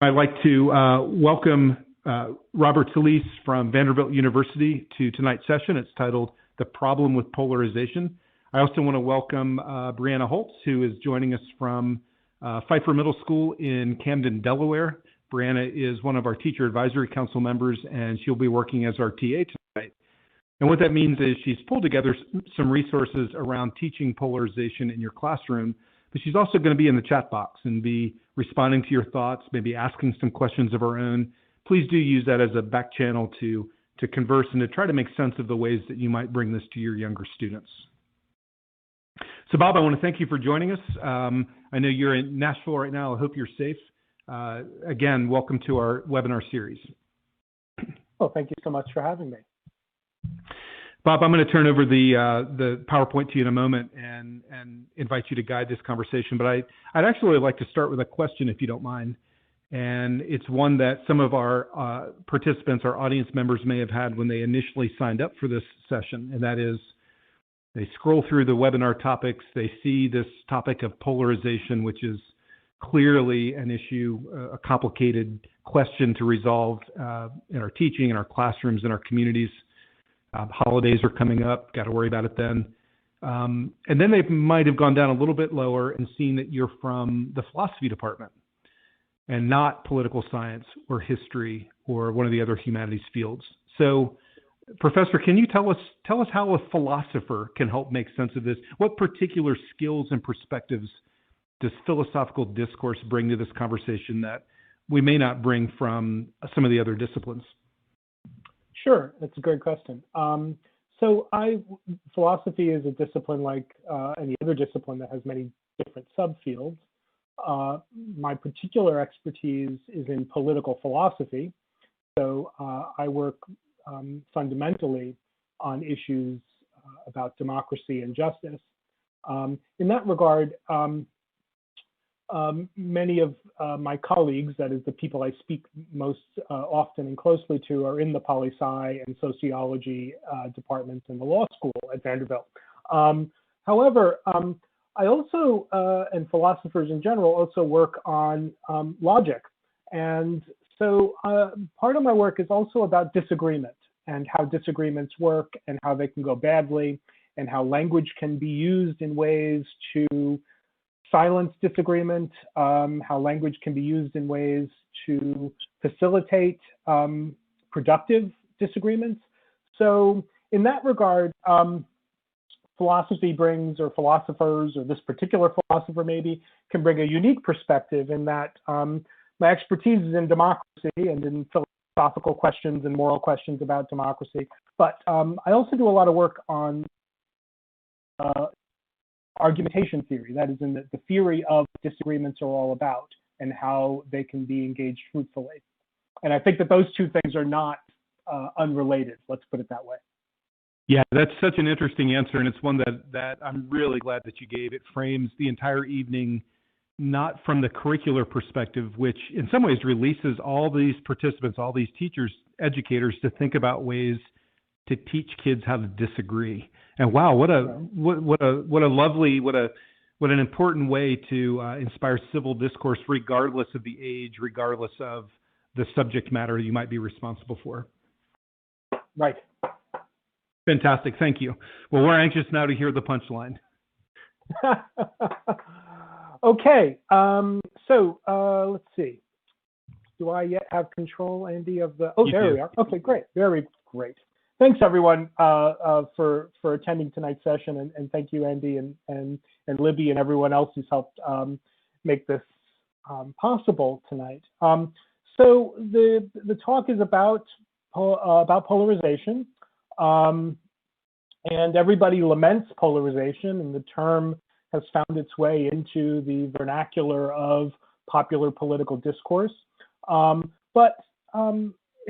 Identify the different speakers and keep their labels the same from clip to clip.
Speaker 1: I'd like to welcome Robert Talese from Vanderbilt University to tonight's session. It's titled The Problem with Polarization. I also want to welcome Brianna Holtz, who is joining us from Pfeiffer Middle School in Camden, Delaware. Brianna is one of our Teacher Advisory Council members, and she'll be working as our TA tonight. And what that means is she's pulled together some resources around teaching polarization in your classroom, but she's also going to be in the chat box and be responding to your thoughts, maybe asking some questions of her own. Please do use that as a back channel to converse and to try to make sense of the ways that you might bring this to your younger students. So Bob, I want to thank you for joining us. I know you're in Nashville right now. I hope you're safe. Again, welcome to our webinar series.
Speaker 2: Well, thank you so much for having me.
Speaker 1: Bob, I'm going to turn over the PowerPoint to you in a moment and invite you to guide this conversation. But I'd actually like to start with a question, if you don't mind. And it's one that some of our participants, our audience members may have had when they initially signed up for this session. And that is, they scroll through the webinar topics, they see this topic of polarization, which is clearly an issue, a complicated question to resolve in our teaching, in our classrooms, in our communities. Holidays are coming up, got to worry about it then. And then they might have gone down a little bit lower and seen that you're from the philosophy department and not political science or history or one of the other humanities fields. So, Professor, can you tell us how a philosopher can help make sense of this? What particular skills and perspectives does philosophical discourse bring to this conversation that we may not bring from some of the other disciplines?
Speaker 2: Sure, that's a great question. Philosophy is a discipline like any other discipline that has many different subfields. My particular expertise is in political philosophy. So I work fundamentally on issues about democracy and justice. In that regard, many of my colleagues, that is the people I speak most often and closely to, are in the poli-sci and sociology departments in the law school at Vanderbilt. However, I also, and philosophers in general, also work on logic. And so part of my work is also about disagreement and how disagreements work and how they can go badly and how language can be used in ways to silence disagreement, how language can be used in ways to facilitate productive disagreements. So in that regard, philosophy brings, or philosophers, or this particular philosopher maybe, can bring a unique perspective in that my expertise is in democracy and in philosophical questions and moral questions about democracy. But I also do a lot of work on argumentation theory, that is in the theory of disagreements are all about and how they can be engaged fruitfully. And I think that those two things are not unrelated, let's put it that way.
Speaker 1: Yeah, that's such an interesting answer, and it's one that I'm really glad that you gave. It frames the entire evening not from the curricular perspective, which in some ways releases all these participants, all these teachers, educators, to think about ways to teach kids how to disagree. And wow, what an important way to inspire civil discourse, regardless of the age, regardless of the subject matter you might be responsible for.
Speaker 2: Right.
Speaker 1: Fantastic, thank you. Well, we're anxious now to hear the punchline.
Speaker 2: Okay, let's see. Do I yet have control, Andy, of the? Oh, you there do. We are. Okay, great, very great. Thanks everyone for attending tonight's session, and thank you, Andy and Libby and everyone else who's helped make this possible tonight. So the talk is about polarization, and everybody laments polarization, and the term has found its way into the vernacular of popular political discourse. But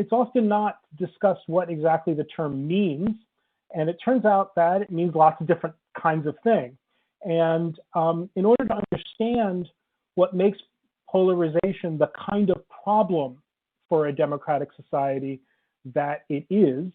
Speaker 2: it's often not discussed what exactly the term means. And it turns out that it means lots of different kinds of things. And in order to understand what makes polarization the kind of problem for a democratic society that it is,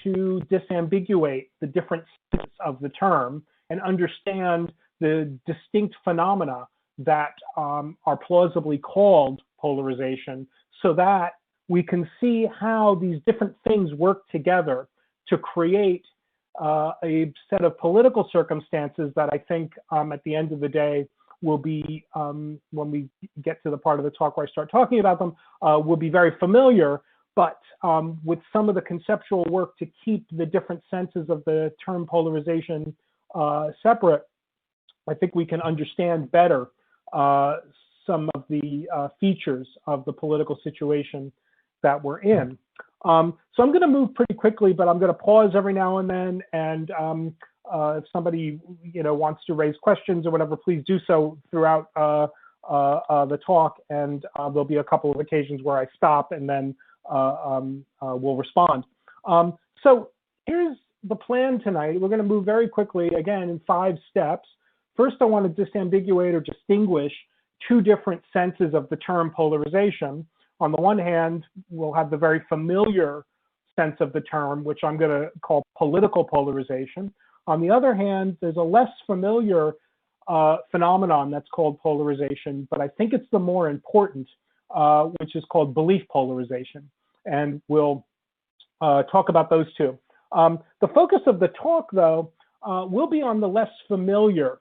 Speaker 2: to disambiguate the different senses of the term and understand the distinct phenomena that are plausibly called polarization, so that we can see how these different things work together to create a set of political circumstances that I think at the end of the day will be, when we get to the part of the talk where I start talking about them, will be very familiar, but with some of the conceptual work to keep the different senses of the term polarization separate, I think we can understand better some of the features of the political situation that we're in. So I'm going to move pretty quickly, but I'm going to pause every now and then. And if somebody wants to raise questions or whatever, please do so throughout the talk. And there'll be a couple of occasions where I stop and then we'll respond. So here's the plan tonight. We're going to move very quickly, again, in 5 steps. First, I want to disambiguate or distinguish 2 different senses of the term polarization. On the one hand, we'll have the very familiar sense of the term, which I'm going to call political polarization. On the other hand, there's a less familiar phenomenon that's called polarization, but I think it's the more important, which is called belief polarization. And we'll talk about those 2. The focus of the talk, though, will be on the less familiar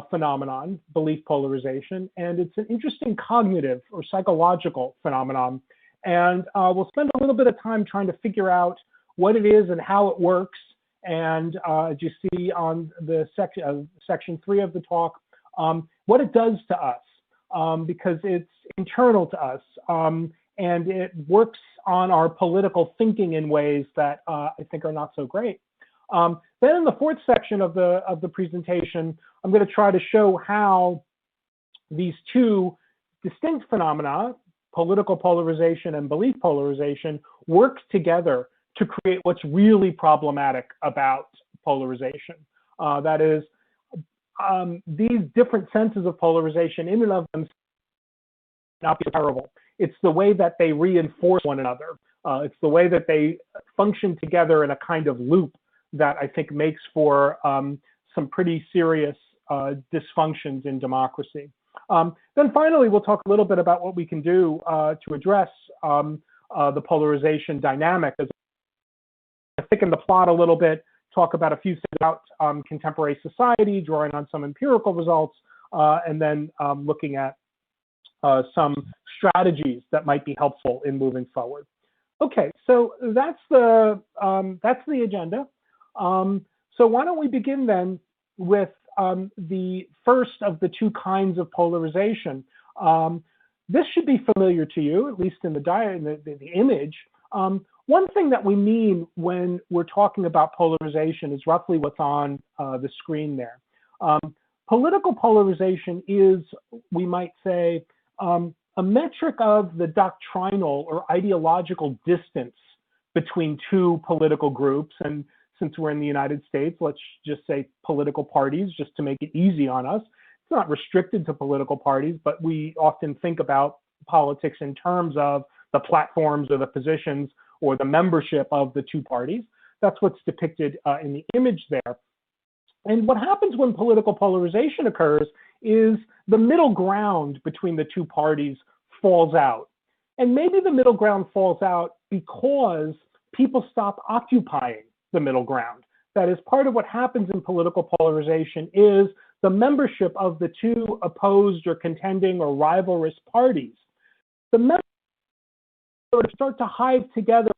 Speaker 2: phenomenon, belief polarization, and it's an interesting cognitive or psychological phenomenon. And we'll spend a little bit of time trying to figure out what it is and how it works. And as you see on the section 3 of the talk, what it does to us, because it's internal to us, and it works on our political thinking in ways that I think are not so great. Then in the 4th section of the presentation, I'm going to try to show how these 2 distinct phenomena, political polarization and belief polarization, work together to create what's really problematic about polarization. That is, these different senses of polarization in and of themselves not be terrible. It's the way that they reinforce one another. It's the way that they function together in a kind of loop that I think makes for some pretty serious dysfunctions in democracy. Then finally, we'll talk a little bit about what we can do to address the polarization dynamic. As I thicken the plot a little bit, talk about a few things about contemporary society, drawing on some empirical results, and then looking at some strategies that might be helpful in moving forward. Okay, so that's the agenda. So why don't we begin then with the first of the 2 kinds of polarization. This should be familiar to you, at least in the image. One thing that we mean when we're talking about polarization is roughly what's on the screen there. Political polarization is, we might say, a metric of the doctrinal or ideological distance between 2 political groups. And since we're in the United States, let's just say political parties, just to make it easy on us. It's not restricted to political parties, but we often think about politics in terms of the platforms or the positions or the membership of the 2 parties. That's what's depicted in the image there. And what happens when political polarization occurs is the middle ground between the 2 parties falls out. And maybe the middle ground falls out because people stop occupying the middle ground. That is, part of what happens in political polarization is the membership of the 2 opposed or contending or rivalrous parties. The members start to hive together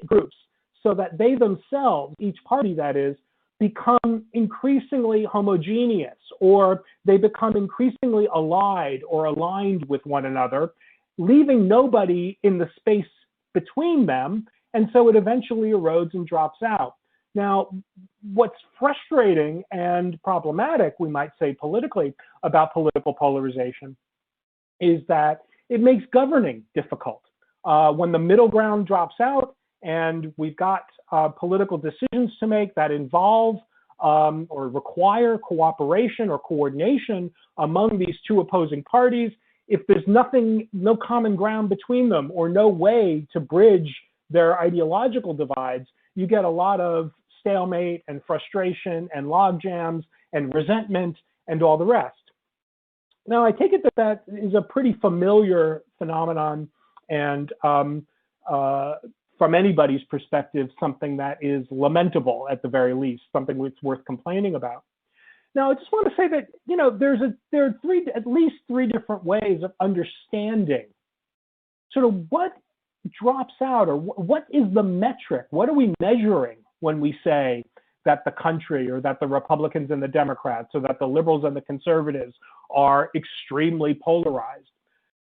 Speaker 2: groups so that they themselves, each party that is, become increasingly homogeneous, or they become increasingly allied or aligned with one another, leaving nobody in the space between them, and so it eventually erodes and drops out. Now, what's frustrating and problematic, we might say politically, about political polarization is that it makes governing difficult. When the middle ground drops out and we've got political decisions to make that involve or require cooperation or coordination among these 2 opposing parties, if there's no common ground between them or no way to bridge their ideological divides, you get a lot of stalemate and frustration and log jams and resentment and all the rest. Now, I take it that that is a pretty familiar phenomenon, and from anybody's perspective, something that is lamentable at the very least, something that's worth complaining about. Now, I just want to say that, you know, there are at least three different ways of understanding sort of what drops out, or what is the metric? What are we measuring when we say that the country, or that the Republicans and the Democrats, or that the liberals and the conservatives are extremely polarized?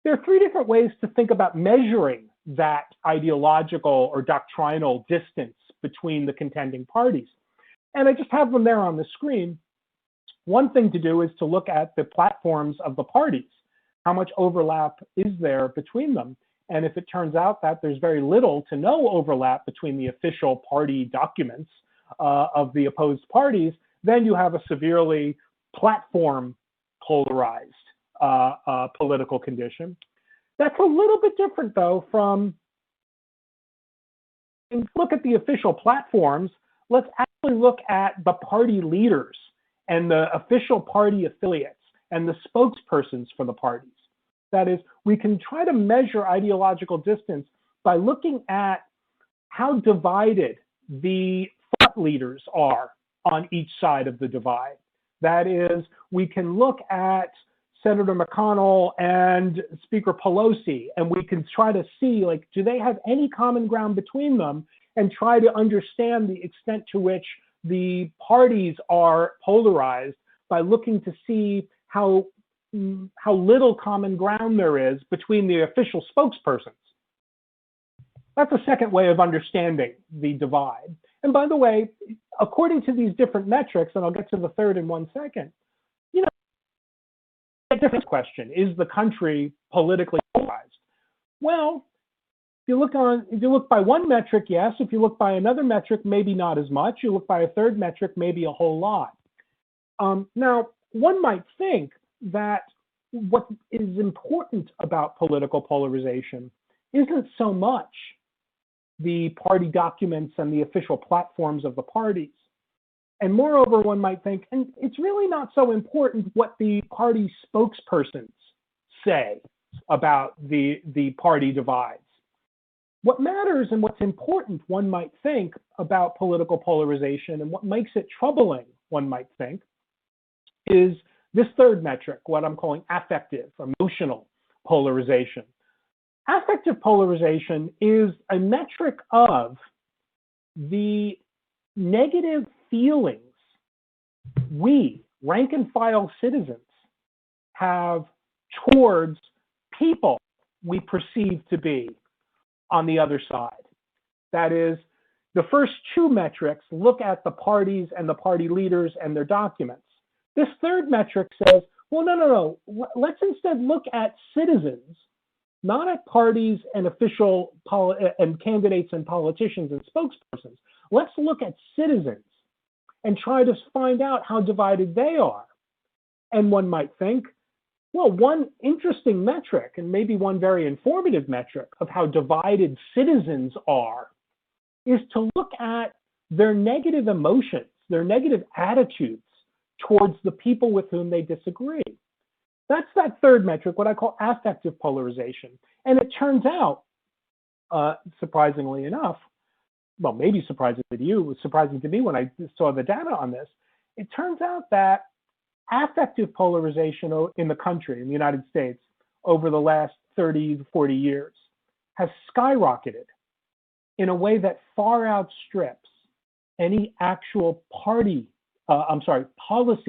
Speaker 2: There are three different ways to think about measuring that ideological or doctrinal distance between the contending parties. And I just have them there on the screen. One thing to do is to look at the platforms of the parties. How much overlap is there between them? And if it turns out that there's very little to no overlap between the official party documents of the opposed parties, then you have a severely platform polarized political condition. That's a little bit different, though, from, look at the official platforms. Let's actually look at the party leaders and the official party affiliates and the spokespersons for the parties. That is, we can try to measure ideological distance by looking at how divided the thought leaders are on each side of the divide. That is, we can look at Senator McConnell and Speaker Pelosi, and we can try to see, like, do they have any common ground between them, and try to understand the extent to which the parties are polarized by looking to see how little common ground there is between the official spokespersons. That's a second way of understanding the divide. And by the way, according to these different metrics, and I'll get to the third in 1 second, you know, a different question, is the country politically polarized? Well, if you look by one metric, yes. If you look by another metric, maybe not as much. You look by a third metric, maybe a whole lot. Now, one might think that what is important about political polarization isn't so much the party documents and the official platforms of the parties. And moreover, one might think, and it's really not so important what the party spokespersons say about the party divides. What matters and what's important, one might think, about political polarization, and what makes it troubling, one might think, is this third metric, what I'm calling affective, emotional polarization. Affective polarization is a metric of the negative feelings we, rank and file citizens, have towards people we perceive to be on the other side. That is, the first two metrics look at the parties and the party leaders and their documents. This third metric says, well, no. Let's instead look at citizens, not at parties and official and candidates and politicians and spokespersons. Let's look at citizens and try to find out how divided they are. And one might think, well, one interesting metric, and maybe one very informative metric of how divided citizens are, is to look at their negative emotions, their negative attitudes towards the people with whom they disagree. That's that third metric, what I call affective polarization. And it turns out, surprisingly enough, well, maybe surprising to you, it was surprising to me when I saw the data on this, it turns out that affective polarization in the country, in the United States, over the last 30 to 40 years, has skyrocketed in a way that far outstrips any actual policy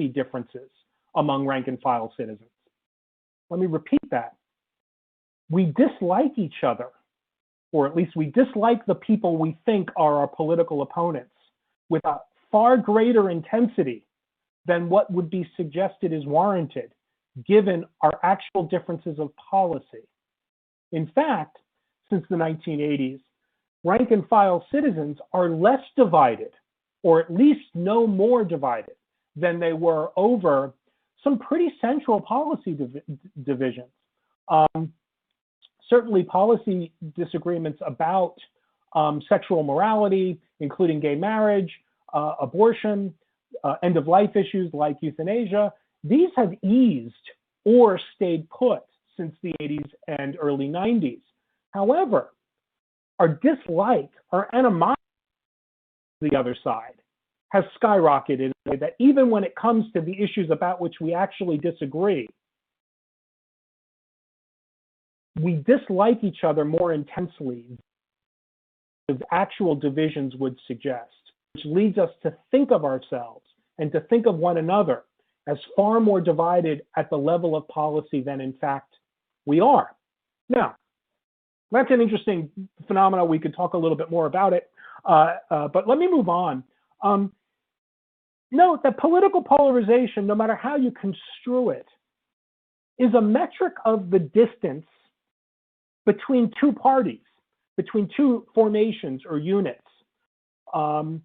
Speaker 2: differences among rank and file citizens. Let me repeat that. We dislike each other, or at least we dislike the people we think are our political opponents, with a far greater intensity than what would be suggested is warranted, given our actual differences of policy. In fact, since the 1980s, rank and file citizens are less divided, or at least no more divided, than they were over some pretty central policy divisions. Certainly policy disagreements about sexual morality, including gay marriage, abortion, end-of-life issues like euthanasia, these have eased or stayed put since the 80s and early 90s. However, our dislike, our animosity to the other side has skyrocketed in a way that even when it comes to the issues about which we actually disagree, we dislike each other more intensely than actual divisions would suggest, which leads us to think of ourselves and to think of one another as far more divided at the level of policy than in fact we are. Now, that's an interesting phenomenon. We could talk a little bit more about it, but let me move on. Note that political polarization, no matter how you construe it, is a metric of the distance between two parties, between two formations or units. And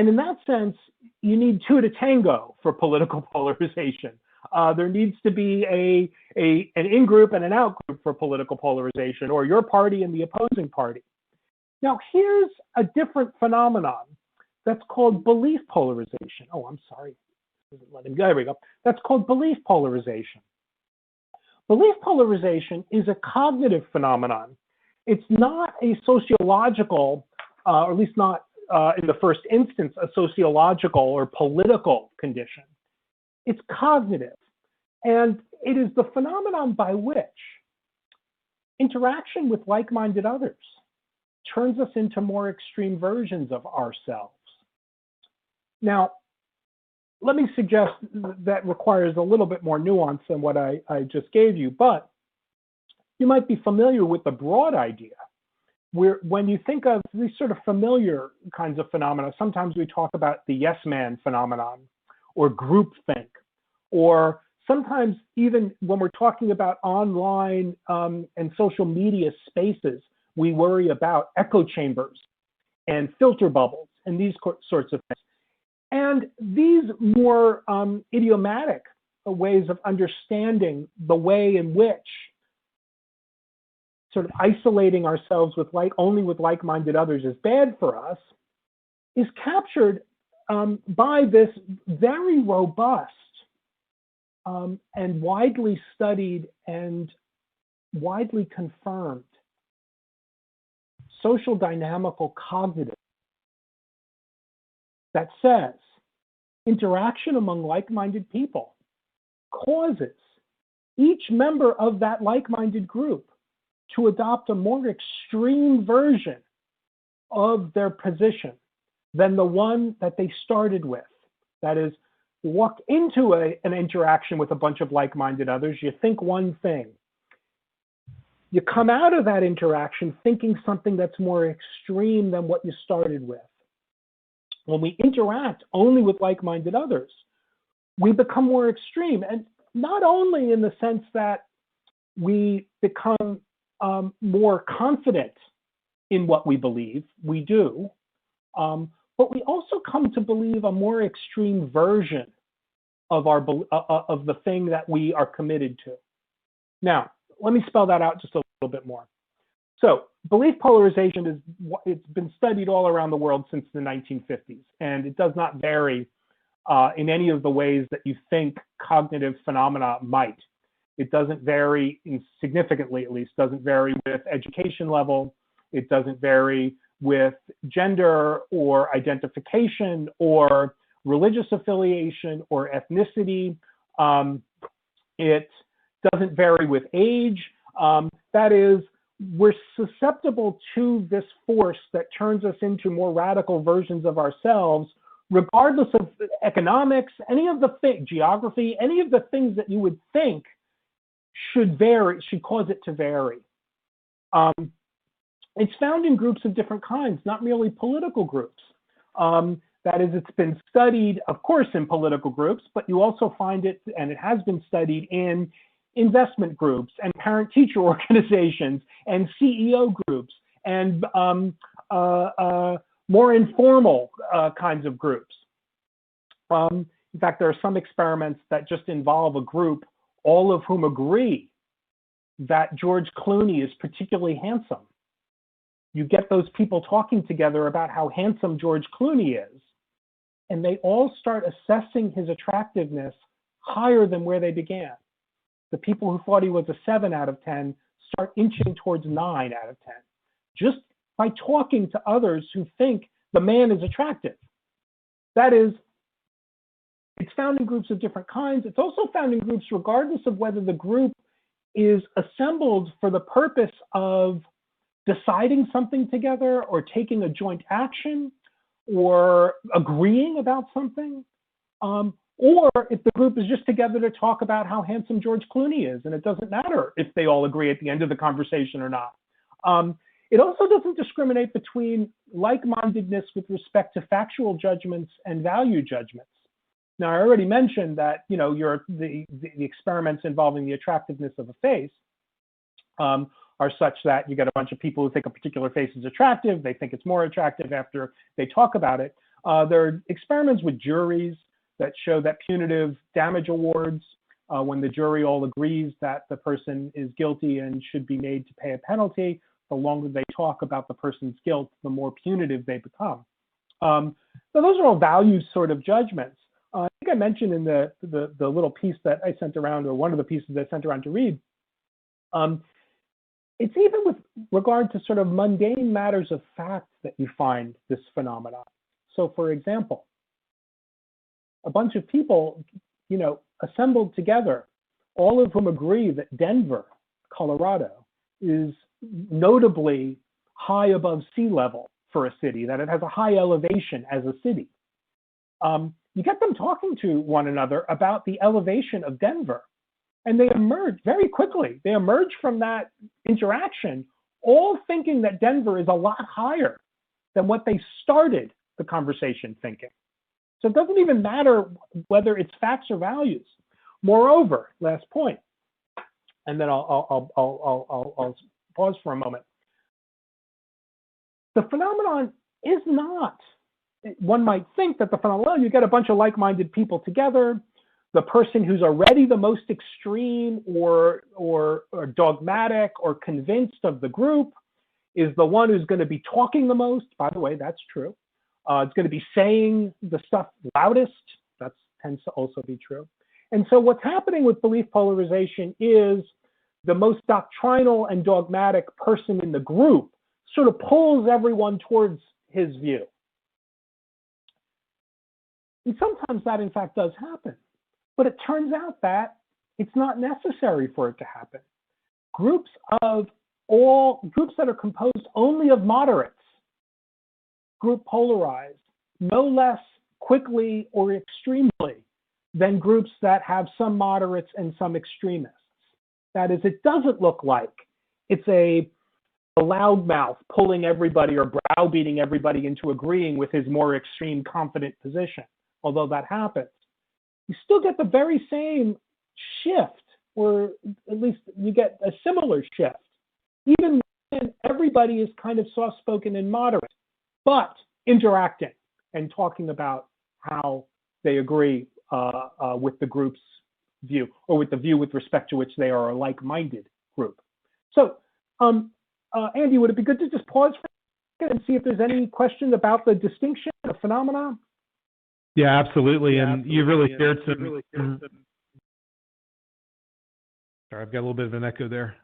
Speaker 2: in that sense, you need two to tango for political polarization. There needs to be an in-group and an out-group for political polarization, or your party and the opposing party. Now, here's a different phenomenon that's called belief polarization. Oh, I'm sorry. There we go. That's called belief polarization. Belief polarization is a cognitive phenomenon. It's not a sociological, or at least not in the first instance, a sociological or political condition. It's cognitive. And it is the phenomenon by which interaction with like-minded others turns us into more extreme versions of ourselves. Now, let me suggest that requires a little bit more nuance than what I just gave you, but you might be familiar with the broad idea where when you think of these sort of familiar kinds of phenomena, sometimes we talk about the yes man phenomenon or groupthink, or sometimes even when we're talking about online and social media spaces, we worry about echo chambers and filter bubbles and these sorts of things. And these more idiomatic ways of understanding the way in which sort of isolating ourselves with only with like-minded others is bad for us is captured by this very robust and widely studied and widely confirmed social dynamical cognitive that says interaction among like-minded people causes each member of that like-minded group to adopt a more extreme version of their position than the one that they started with. That is, you walk into an interaction with a bunch of like-minded others, you think one thing. You come out of that interaction thinking something that's more extreme than what you started with. When we interact only with like-minded others, we become more extreme. And not only in the sense that we become more confident in what we believe, we do, but we also come to believe a more extreme version of of the thing that we are committed to. Now, let me spell that out just a little bit more. So belief polarization it's been studied all around the world since the 1950s, and it does not vary in any of the ways that you think cognitive phenomena might. It doesn't vary significantly, at least, doesn't vary with education level. It doesn't vary with gender or identification or religious affiliation or ethnicity. It doesn't vary with age. That is, we're susceptible to this force that turns us into more radical versions of ourselves, regardless of economics, any of the geography, any of the things that you would think should vary, should cause it to vary. It's found in groups of different kinds, not merely political groups. That is, it's been studied, of course, in political groups, but you also find it, and it has been studied in investment groups and parent-teacher organizations and CEO groups and more informal kinds of groups. In fact, there are some experiments that just involve a group, all of whom agree that George Clooney is particularly handsome. You get those people talking together about how handsome George Clooney is, and they all start assessing his attractiveness higher than where they began. the people who thought he was a 7 out of 10 start inching towards 9 out of 10, just by talking to others who think the man is attractive. That is, it's found in groups of different kinds. It's also found in groups regardless of whether the group is assembled for the purpose of deciding something together or taking a joint action or agreeing about something, or if the group is just together to talk about how handsome George Clooney is, and it doesn't matter if they all agree at the end of the conversation or not. It also doesn't discriminate between like-mindedness with respect to factual judgments and value judgments. Now, I already mentioned that the experiments involving the attractiveness of a face are such that you get a bunch of people who think a particular face is attractive. They think it's more attractive after they talk about it. There are experiments with juries that show that punitive damage awards, when the jury all agrees that the person is guilty and should be made to pay a penalty, the longer they talk about the person's guilt, the more punitive they become. So those are all values sort of judgments. I think I mentioned in the little piece that I sent around, or one of the pieces I sent around to read, it's even with regard to sort of mundane matters of fact that you find this phenomenon. So for example, a bunch of people, assembled together, all of whom agree that Denver, Colorado, is notably high above sea level for a city, that it has a high elevation as a city. You get them talking to one another about the elevation of Denver, and they emerge very quickly. They emerge from that interaction all thinking that Denver is a lot higher than what they started the conversation thinking. So it doesn't even matter whether it's facts or values. Moreover, last point, and then I'll pause for a moment. The phenomenon is not, one might think that the phenomenon, well, you get a bunch of like-minded people together, the person who's already the most extreme or dogmatic or convinced of the group is the one who's going to be talking the most. By the way, that's true. It's going to be saying the stuff loudest. That tends to also be true. And so what's happening with belief polarization is the most doctrinal and dogmatic person in the group sort of pulls everyone towards his view. And sometimes that in fact does happen. But it turns out that it's not necessary for it to happen. Groups that are composed only of moderates group polarized no less quickly or extremely than groups that have some moderates and some extremists. That is, it doesn't look like it's a loudmouth pulling everybody or browbeating everybody into agreeing with his more extreme confident position, although that happens. You still get the very same shift, or at least you get a similar shift, even when everybody is kind of soft-spoken and moderate, but interacting and talking about how they agree with the group's view, or with the view with respect to which they are a like-minded group. So, Andy, would it be good to just pause for a second and see if there's any question about the distinction of phenomena?
Speaker 1: Yeah, absolutely. And you really shared some. Sorry, I've got a little bit of an echo there.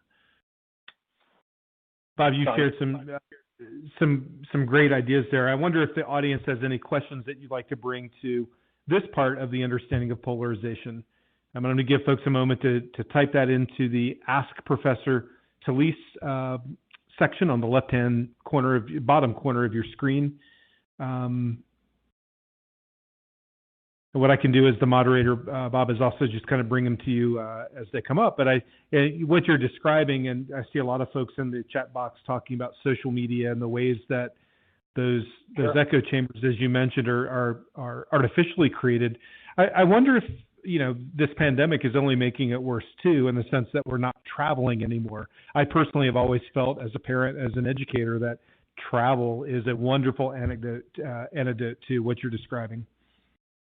Speaker 1: Bob, you shared some great ideas there. I wonder if the audience has any questions that you'd like to bring to this part of the understanding of polarization. I'm going to give folks a moment to type that into the Ask Professor Talise section on the left-hand corner bottom corner of your screen. And what I can do as the moderator, Bob, is also just kind of bring them to you as they come up. But what you're describing, and I see a lot of folks in the chat box talking about social media and the ways that those echo chambers, as you mentioned, are artificially created. I wonder if this pandemic is only making it worse too, in the sense that we're not traveling anymore. I personally have always felt, as a parent, as an educator, that travel is a wonderful antidote to what you're describing.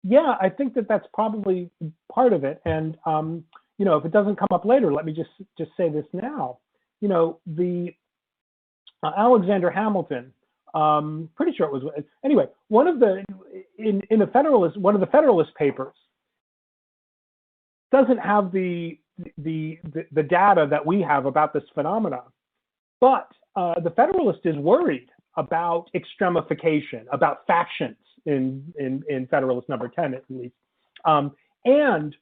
Speaker 2: Yeah, I think that that's probably part of it. And, if it doesn't come up later, let me just say this now. The Alexander Hamilton, pretty sure it was, anyway, one of the Federalist papers doesn't have the the data that we have about this phenomena. But the Federalist is worried about extremification, about factions in Federalist number 10 at least. And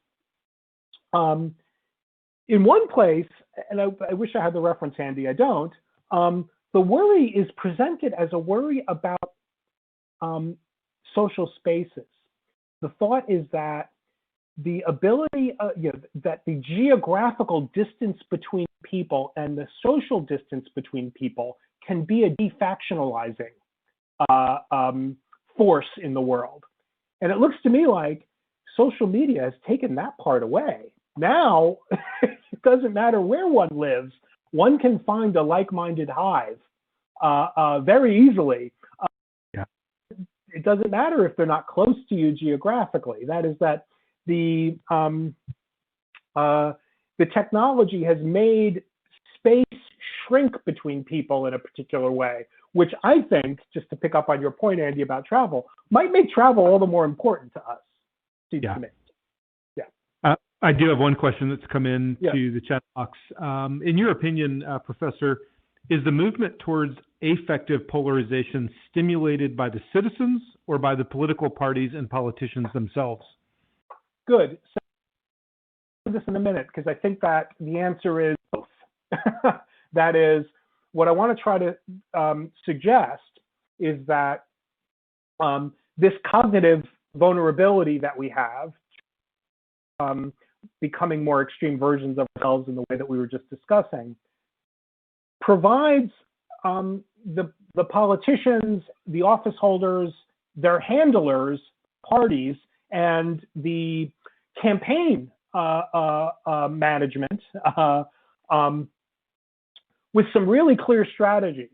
Speaker 2: in one place, and I wish I had the reference handy, I don't, the worry is presented as a worry about social spaces. The thought is that the ability, that the geographical distance between people and the social distance between people can be a defactionalizing force in the world. And it looks to me like social media has taken that part away. Now, it doesn't matter where one lives, one can find a like-minded hive very easily.
Speaker 1: Yeah.
Speaker 2: It doesn't matter if they're not close to you geographically. That is that the technology has made space shrink between people in a particular way, which I think, just to pick up on your point, Andy, about travel, might make travel all the more important to us. Seems to me. Yeah.
Speaker 1: I do have one question that's come in
Speaker 2: Yeah.
Speaker 1: to the chat box. In your opinion, Professor, is the movement towards affective polarization stimulated by the citizens or by the political parties and politicians themselves?
Speaker 2: Good. So I'll do this in a minute because I think that the answer is both. That is, what I want to try to suggest is that this cognitive vulnerability that we have, becoming more extreme versions of ourselves in the way that we were just discussing, provides the politicians, the office holders, their handlers, parties, and the campaign management with some really clear strategies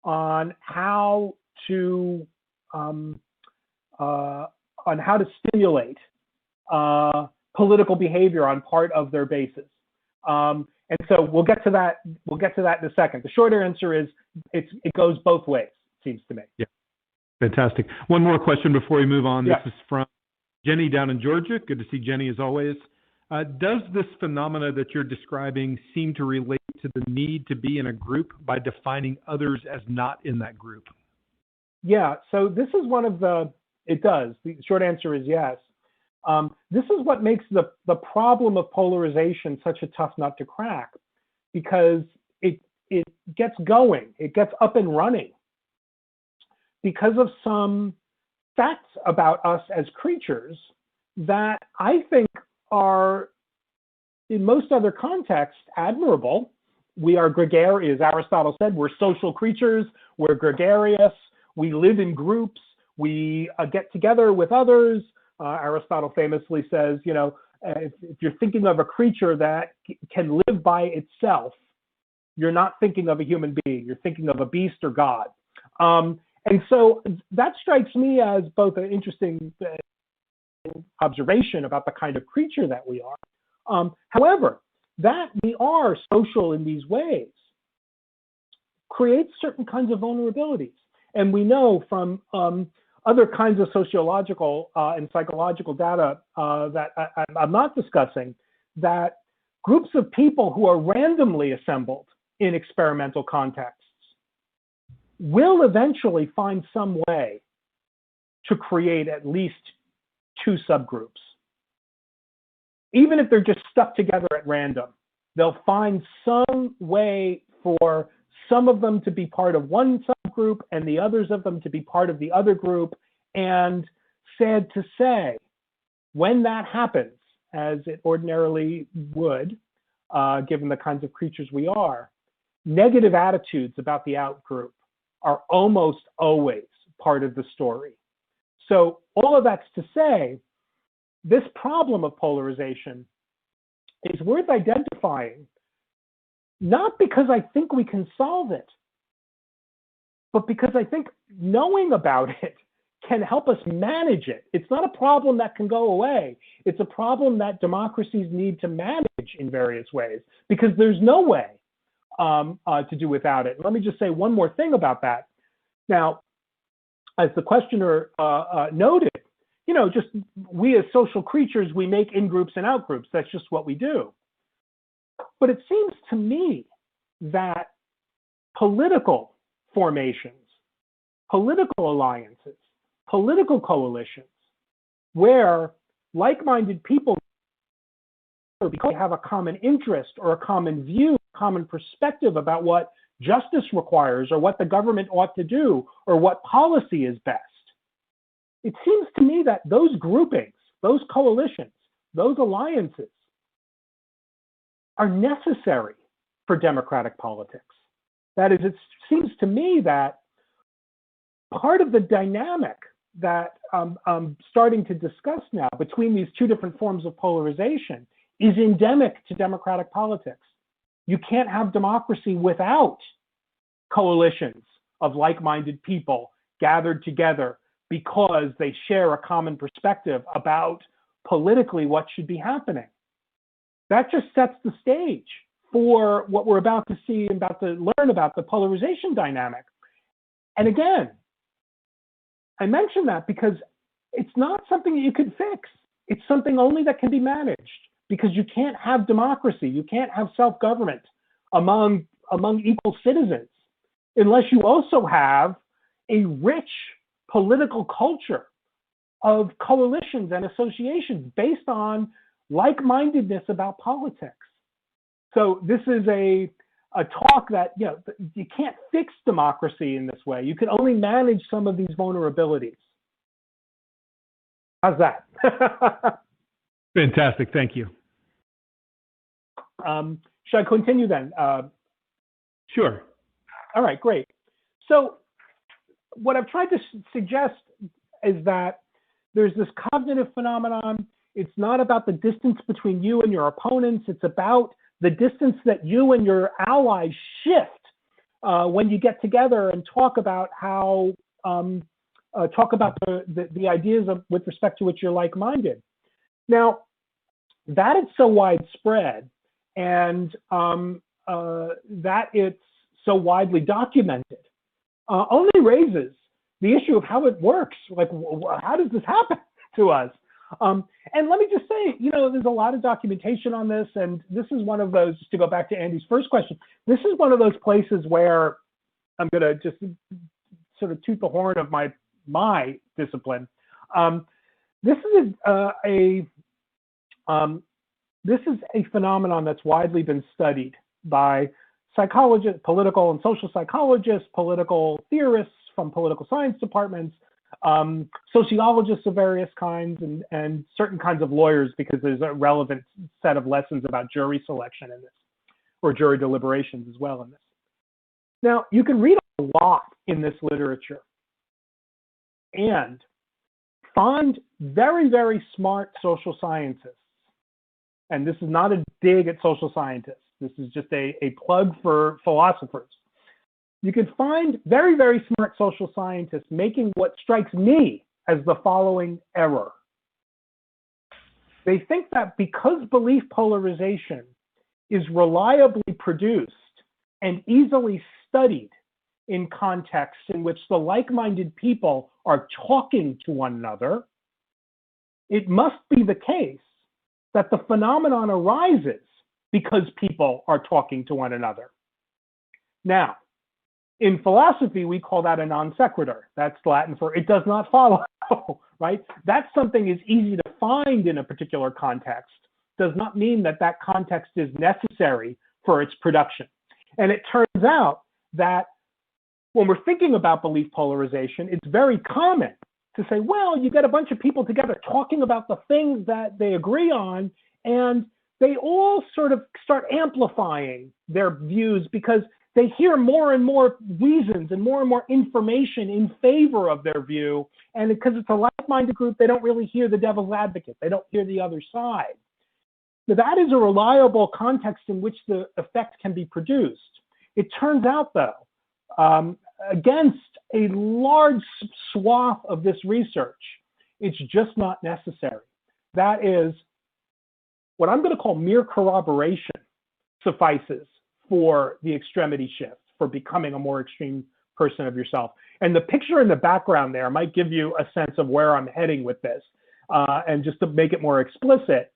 Speaker 2: on how to stimulate political behavior on part of their bases. And so we'll get to that. We'll get to that in a second. The shorter answer is it goes both ways, seems to me.
Speaker 1: Yeah, fantastic. One more question before we move on.
Speaker 2: Yeah.
Speaker 1: This is from Jenny down in Georgia. Good to see Jenny as always. Does this phenomena that you're describing seem to relate to the need to be in a group by defining others as not in that group?
Speaker 2: Yeah, so this is one of it does. The short answer is yes. This is what makes the problem of polarization such a tough nut to crack, because it gets going, it gets up and running because of some facts about us as creatures that I think are, in most other contexts, admirable. We are gregarious, as Aristotle said, we're social creatures, we're gregarious, we live in groups, we get together with others. Aristotle famously says, if you're thinking of a creature that can live by itself, you're not thinking of a human being, you're thinking of a beast or God. And so that strikes me as both an interesting observation about the kind of creature that we are. However, that we are social in these ways creates certain kinds of vulnerabilities. And we know from other kinds of sociological and psychological data that I'm not discussing, that groups of people who are randomly assembled in experimental contexts will eventually find some way to create at least two subgroups. Even if they're just stuck together at random, they'll find some way for some of them to be part of one subgroup and the others of them to be part of the other group. And sad to say, when that happens, as it ordinarily would, given the kinds of creatures we are, negative attitudes about the out group are almost always part of the story. So all of that's to say, this problem of polarization is worth identifying, not because I think we can solve it, but because I think knowing about it can help us manage it. It's not a problem that can go away. It's a problem that democracies need to manage in various ways, because there's no way to do without it. Let me just say one more thing about that. Now, as the questioner noted, just we as social creatures, we make in-groups and out-groups. That's just what we do. But it seems to me that political formations, political alliances, political coalitions, where like-minded people, because they have a common interest or a common view, a common perspective about what justice requires or what the government ought to do or what policy is best. It seems to me that those groupings, those coalitions, those alliances are necessary for democratic politics. That is, it seems to me that part of the dynamic that I'm starting to discuss now between these two different forms of polarization is endemic to democratic politics. You can't have democracy without coalitions of like-minded people gathered together because they share a common perspective about politically what should be happening. That just sets the stage for what we're about to see and about to learn about the polarization dynamic. And again, I mention that because it's not something that you can fix. It's something only that can be managed, because you can't have democracy, you can't have self-government among equal citizens unless you also have a rich political culture of coalitions and associations based on like-mindedness about politics. So this is a talk that, you know, you can't fix democracy in this way. You can only manage some of these vulnerabilities. How's that?
Speaker 1: Fantastic. Thank you.
Speaker 2: Should I continue then?
Speaker 1: Sure.
Speaker 2: All right, great. So what I've tried to suggest is that there's this cognitive phenomenon. It's not about the distance between you and your opponents. It's about the distance that you and your allies shift when you get together and talk about how, talk about the ideas of, with respect to which you're like-minded. Now, that it's so widespread and that it's so widely documented only raises the issue of how it works. Like, how does this happen to us? And let me just say, you know, there's a lot of documentation on this, and this is one of those, just to go back to Andy's first question, this is one of those places where I'm going to just sort of toot the horn of my discipline. This is this is a phenomenon that's widely been studied by psychologists, political and social psychologists, political theorists from political science departments, sociologists of various kinds, and certain kinds of lawyers, because there's a relevant set of lessons about jury selection in this, or jury deliberations as well in this. Now, you can read a lot in this literature and find very, very smart social scientists. And this is not a dig at social scientists. This is just a plug for philosophers. You can find very, very smart social scientists making what strikes me as the following error. They think that because belief polarization is reliably produced and easily studied in contexts in which the like-minded people are talking to one another, it must be the case that the phenomenon arises because people are talking to one another. Now, in philosophy, we call that a non sequitur. That's Latin for it does not follow, right? That something is easy to find in a particular context does not mean that that context is necessary for its production. And it turns out that when we're thinking about belief polarization, it's very common to say, well, you get a bunch of people together talking about the things that they agree on, and they all sort of start amplifying their views because they hear more and more reasons and more information in favor of their view. And because it's a like-minded group, they don't really hear the devil's advocate. They don't hear the other side. So that is a reliable context in which the effect can be produced. It turns out, though, against a large swath of this research, it's just not necessary. That is, what I'm going to call mere corroboration suffices for the extremity shift, for becoming a more extreme person of yourself. And the picture in the background there might give you a sense of where I'm heading with this. And just to make it more explicit,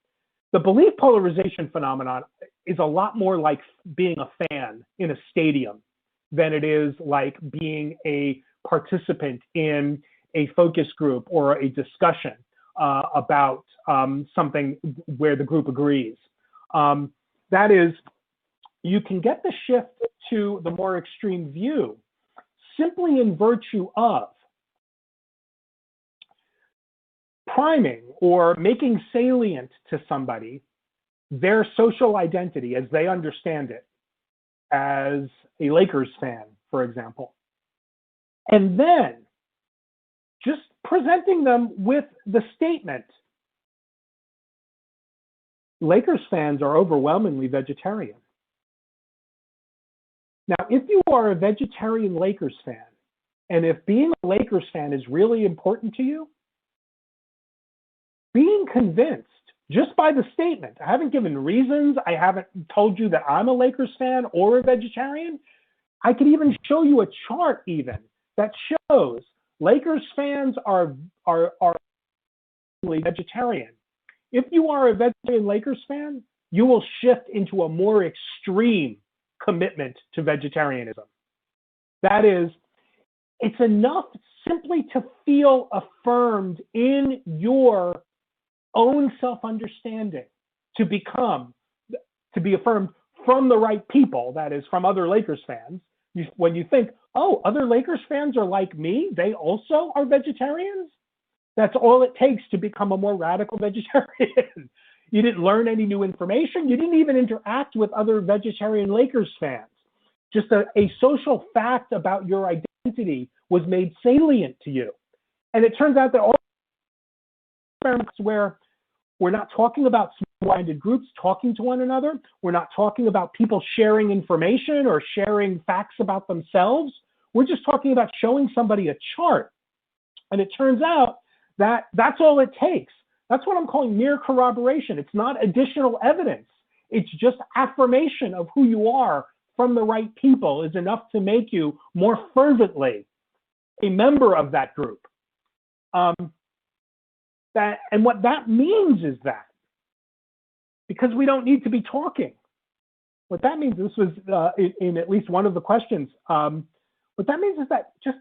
Speaker 2: the belief polarization phenomenon is a lot more like being a fan in a stadium than it is like being a participant in a focus group or a discussion about something where the group agrees. That is, you can get the shift to the more extreme view simply in virtue of priming or making salient to somebody their social identity as they understand it, as a Lakers fan, for example, and then just presenting them with the statement, Lakers fans are overwhelmingly vegetarian. Now, if you are a vegetarian Lakers fan, and if being a Lakers fan is really important to you, being convinced just by the statement, I haven't given reasons, I haven't told you that I'm a Lakers fan or a vegetarian, I could even show you a chart even that shows Lakers fans are vegetarian. If you are a vegetarian Lakers fan, you will shift into a more extreme commitment to vegetarianism. That is, it's enough simply to feel affirmed in your own self-understanding to be affirmed from the right people, that is, from other Lakers fans. When you think, oh, other Lakers fans are like me, they also are vegetarians, that's all it takes to become a more radical vegetarian. You didn't learn any new information. You didn't even interact with other vegetarian Lakers fans. Just a social fact about your identity was made salient to you. And it turns out that all experiments where we're not talking about small-minded groups talking to one another, we're not talking about people sharing information or sharing facts about themselves, we're just talking about showing somebody a chart. And it turns out that that's all it takes. That's what I'm calling mere corroboration. It's not additional evidence. It's just affirmation of who you are from the right people is enough to make you more fervently a member of that group. And what that means is that, because we don't need to be talking, what that means, this was in at least one of the questions, what that means is that just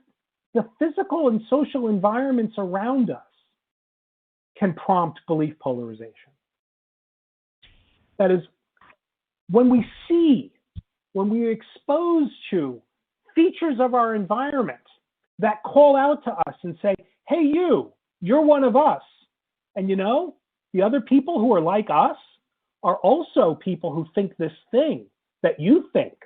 Speaker 2: the physical and social environments around us can prompt belief polarization. That is, when we're exposed to features of our environment that call out to us and say, hey, you're one of us. And you know, the other people who are like us are also people who think this thing that you think.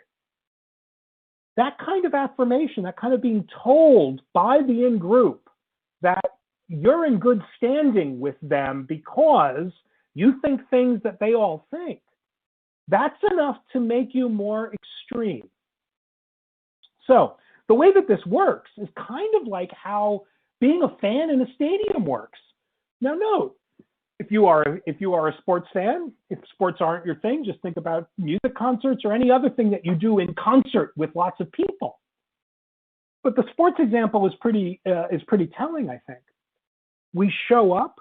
Speaker 2: That kind of affirmation, that kind of being told by the in-group that you're in good standing with them because you think things that they all think, that's enough to make you more extreme. So the way that this works is kind of like how being a fan in a stadium works. Now note, if you are a sports fan, if sports aren't your thing, just think about music concerts or any other thing that you do in concert with lots of people. But the sports example is pretty telling, I think. We show up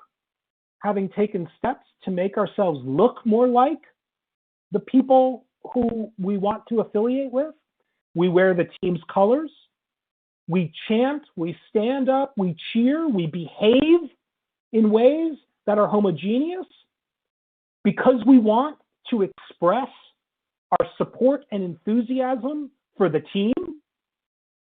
Speaker 2: having taken steps to make ourselves look more like the people who we want to affiliate with. We wear the team's colors. We chant, we stand up, we cheer, we behave in ways that are homogeneous because we want to express our support and enthusiasm for the team.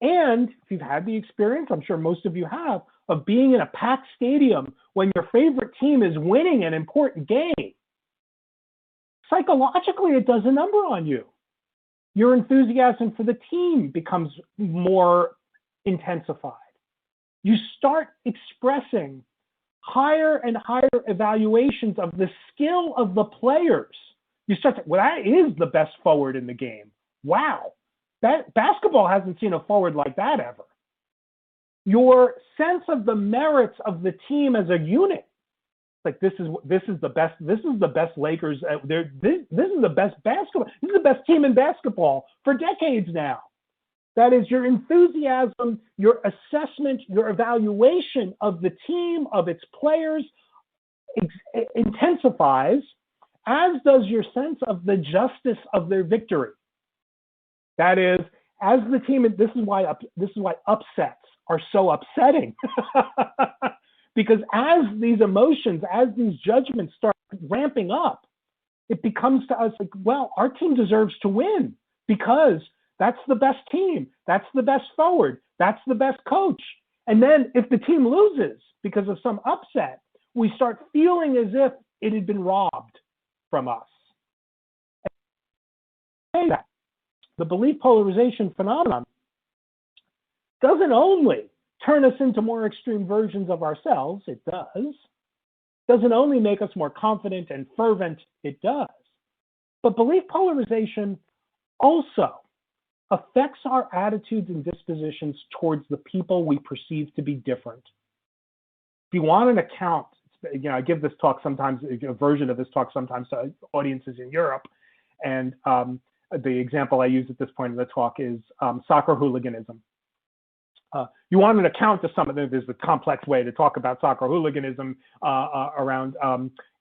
Speaker 2: And if you've had the experience, I'm sure most of you have, of being in a packed stadium when your favorite team is winning an important game, psychologically, it does a number on you. Your enthusiasm for the team becomes more intensified. You start expressing higher and higher evaluations of the skill of the players. You start to, well, that is the best forward in the game. Wow, that basketball hasn't seen a forward like that ever. Your sense of the merits of the team as a unit, like this is the best Lakers. This is the best basketball. This is the best team in basketball for decades now. That is, your enthusiasm, your assessment, your evaluation of the team, of its players intensifies as does your sense of the justice of their victory. That is, as the team, this is why upsets are so upsetting. Because as these emotions, as these judgments start ramping up, it becomes to us like, well, our team deserves to win because that's the best team, that's the best forward, that's the best coach. And then if the team loses because of some upset, we start feeling as if it had been robbed from us. And that the belief polarization phenomenon doesn't only turn us into more extreme versions of ourselves, it does. Doesn't only make us more confident and fervent, it does. But belief polarization also affects our attitudes and dispositions towards the people we perceive to be different. If you want an account, I give this talk sometimes, a version of this talk sometimes to audiences in Europe, and the example I use at this point in the talk is soccer hooliganism. You want an account of some of this, there's a complex way to talk about soccer hooliganism around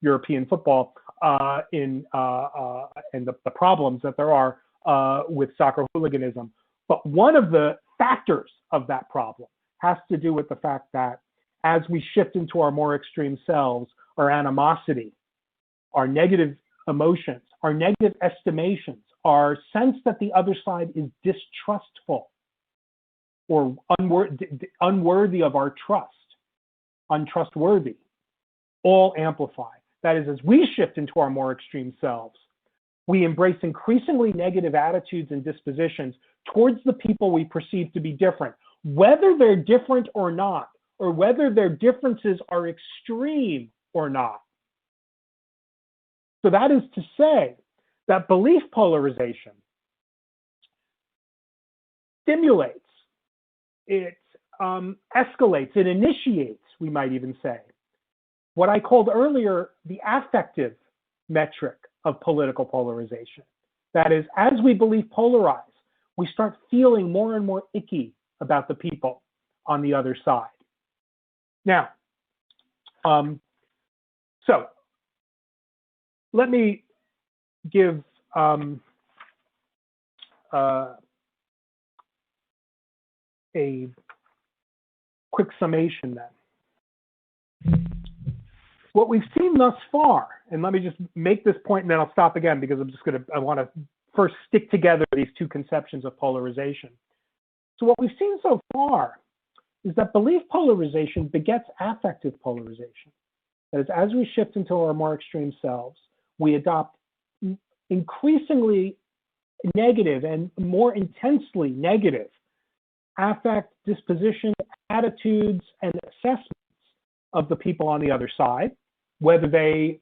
Speaker 2: European football and the problems that there are with soccer hooliganism. But one of the factors of that problem has to do with the fact that as we shift into our more extreme selves, our animosity, our negative emotions, our negative estimations, our sense that the other side is distrustful or unworthy of our trust, untrustworthy, all amplify. That is, as we shift into our more extreme selves, we embrace increasingly negative attitudes and dispositions towards the people we perceive to be different, whether they're different or not, or whether their differences are extreme or not. So that is to say that belief polarization stimulates, it escalates, it initiates, we might even say, what I called earlier the affective metric of political polarization. That is, as we believe polarize, we start feeling more and more icky about the people on the other side. Now, so let me give a quick summation then. What we've seen thus far, and let me just make this point and then I'll stop again because I want to first stick together these two conceptions of polarization. So what we've seen so far is that belief polarization begets affective polarization. That is, as we shift into our more extreme selves, we adopt increasingly negative and more intensely negative affect, disposition, attitudes, and assessments of the people on the other side, whether they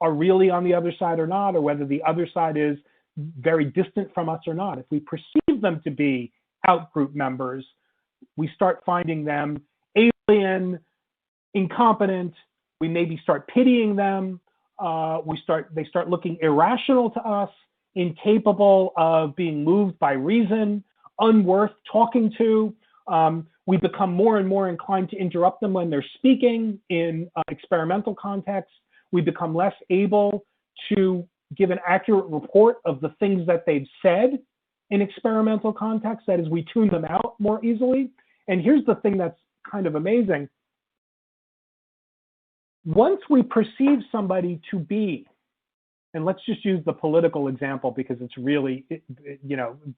Speaker 2: are really on the other side or not, or whether the other side is very distant from us or not. If we perceive them to be outgroup members, we start finding them alien, incompetent. We maybe start pitying them. They start looking irrational to us, incapable of being moved by reason, unworth talking to. We become more and more inclined to interrupt them when they're speaking in experimental contexts. We become less able to give an accurate report of the things that they've said in experimental context. That is, we tune them out more easily. And here's the thing that's kind of amazing. Once we perceive somebody to be, and let's just use the political example because it's really,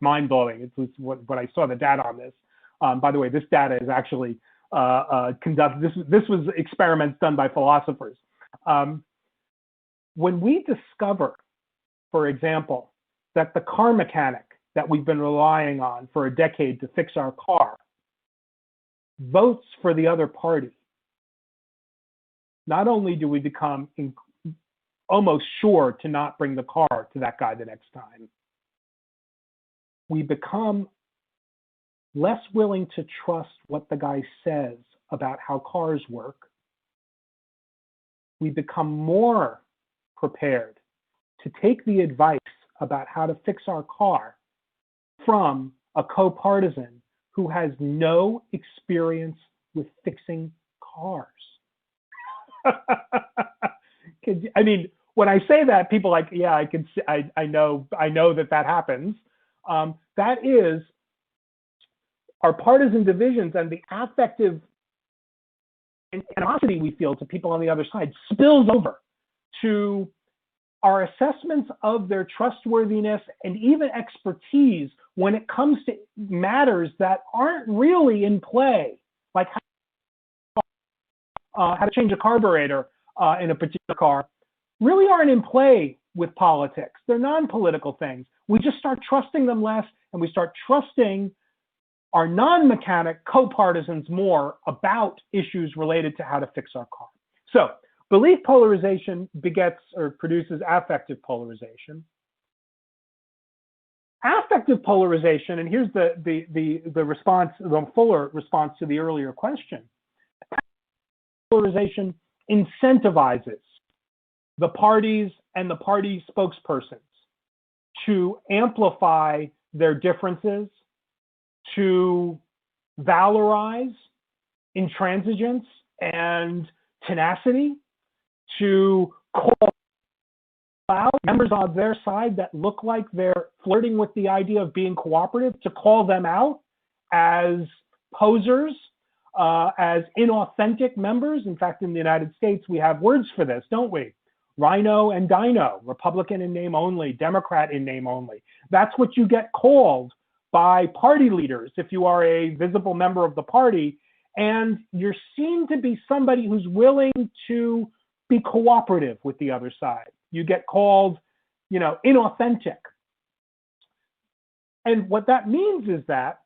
Speaker 2: mind-blowing. It's what I saw the data on this. By the way, this data is actually conducted. This was experiments done by philosophers. When we discover, for example, that the car mechanic that we've been relying on for a decade to fix our car votes for the other party, not only do we become almost sure to not bring the car to that guy the next time, we become less willing to trust what the guy says about how cars work. We become more prepared to take the advice about how to fix our car from a co-partisan who has no experience with fixing cars. I mean, when I say that, people are like, yeah, I can see, I know that happens. That is our partisan divisions and the affective animosity we feel to people on the other side spills over to our assessments of their trustworthiness and even expertise when it comes to matters that aren't really in play, like how to change a carburetor in a particular car, really aren't in play with politics. They're non-political things. We just start trusting them less, and we start trusting our non-mechanic co-partisans more about issues related to how to fix our car. So belief polarization begets or produces affective polarization. Affective polarization, and here's the response, the fuller response to the earlier question. Polarization incentivizes the parties and the party spokespersons to amplify their differences, to valorize intransigence and tenacity, to call out members on their side that look like they're flirting with the idea of being cooperative, to call them out as posers, as inauthentic members. In fact, in the United States, we have words for this, don't we? Rhino and dino, Republican in name only, Democrat in name only. That's what you get called by party leaders if you are a visible member of the party, and you're seen to be somebody who's willing to be cooperative with the other side. You get called, inauthentic. And what that means is that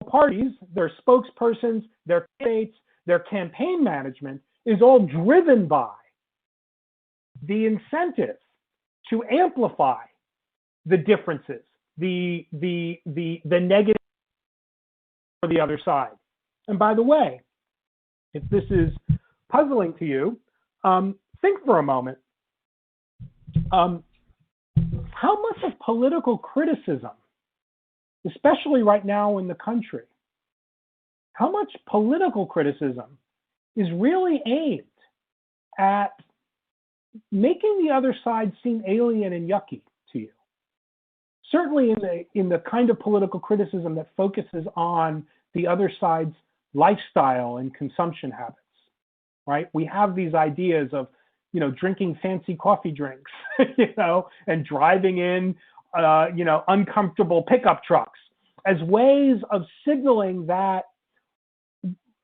Speaker 2: parties, their spokespersons, their candidates, their campaign management is all driven by the incentive to amplify the differences, the negative for the other side. And by the way, if this is puzzling to you, think for a moment. How much of political criticism, especially right now in the country, how much political criticism is really aimed at making the other side seem alien and yucky to you? Certainly in the kind of political criticism that focuses on the other side's lifestyle and consumption habits, right? We have these ideas of, drinking fancy coffee drinks, and driving in, uncomfortable pickup trucks as ways of signaling that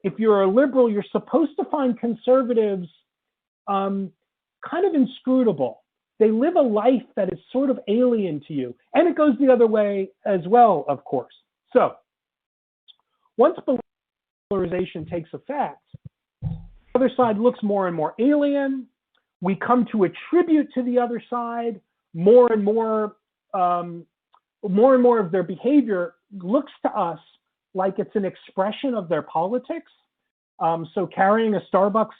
Speaker 2: if you're a liberal, you're supposed to find conservatives kind of inscrutible. They live a life that is sort of alien to you. And it goes the other way as well, of course. So once polarization takes effect, the other side looks more and more alien. We come to attribute to the other side more and more of their behavior looks to us like it's an expression of their politics. So carrying a Starbucks,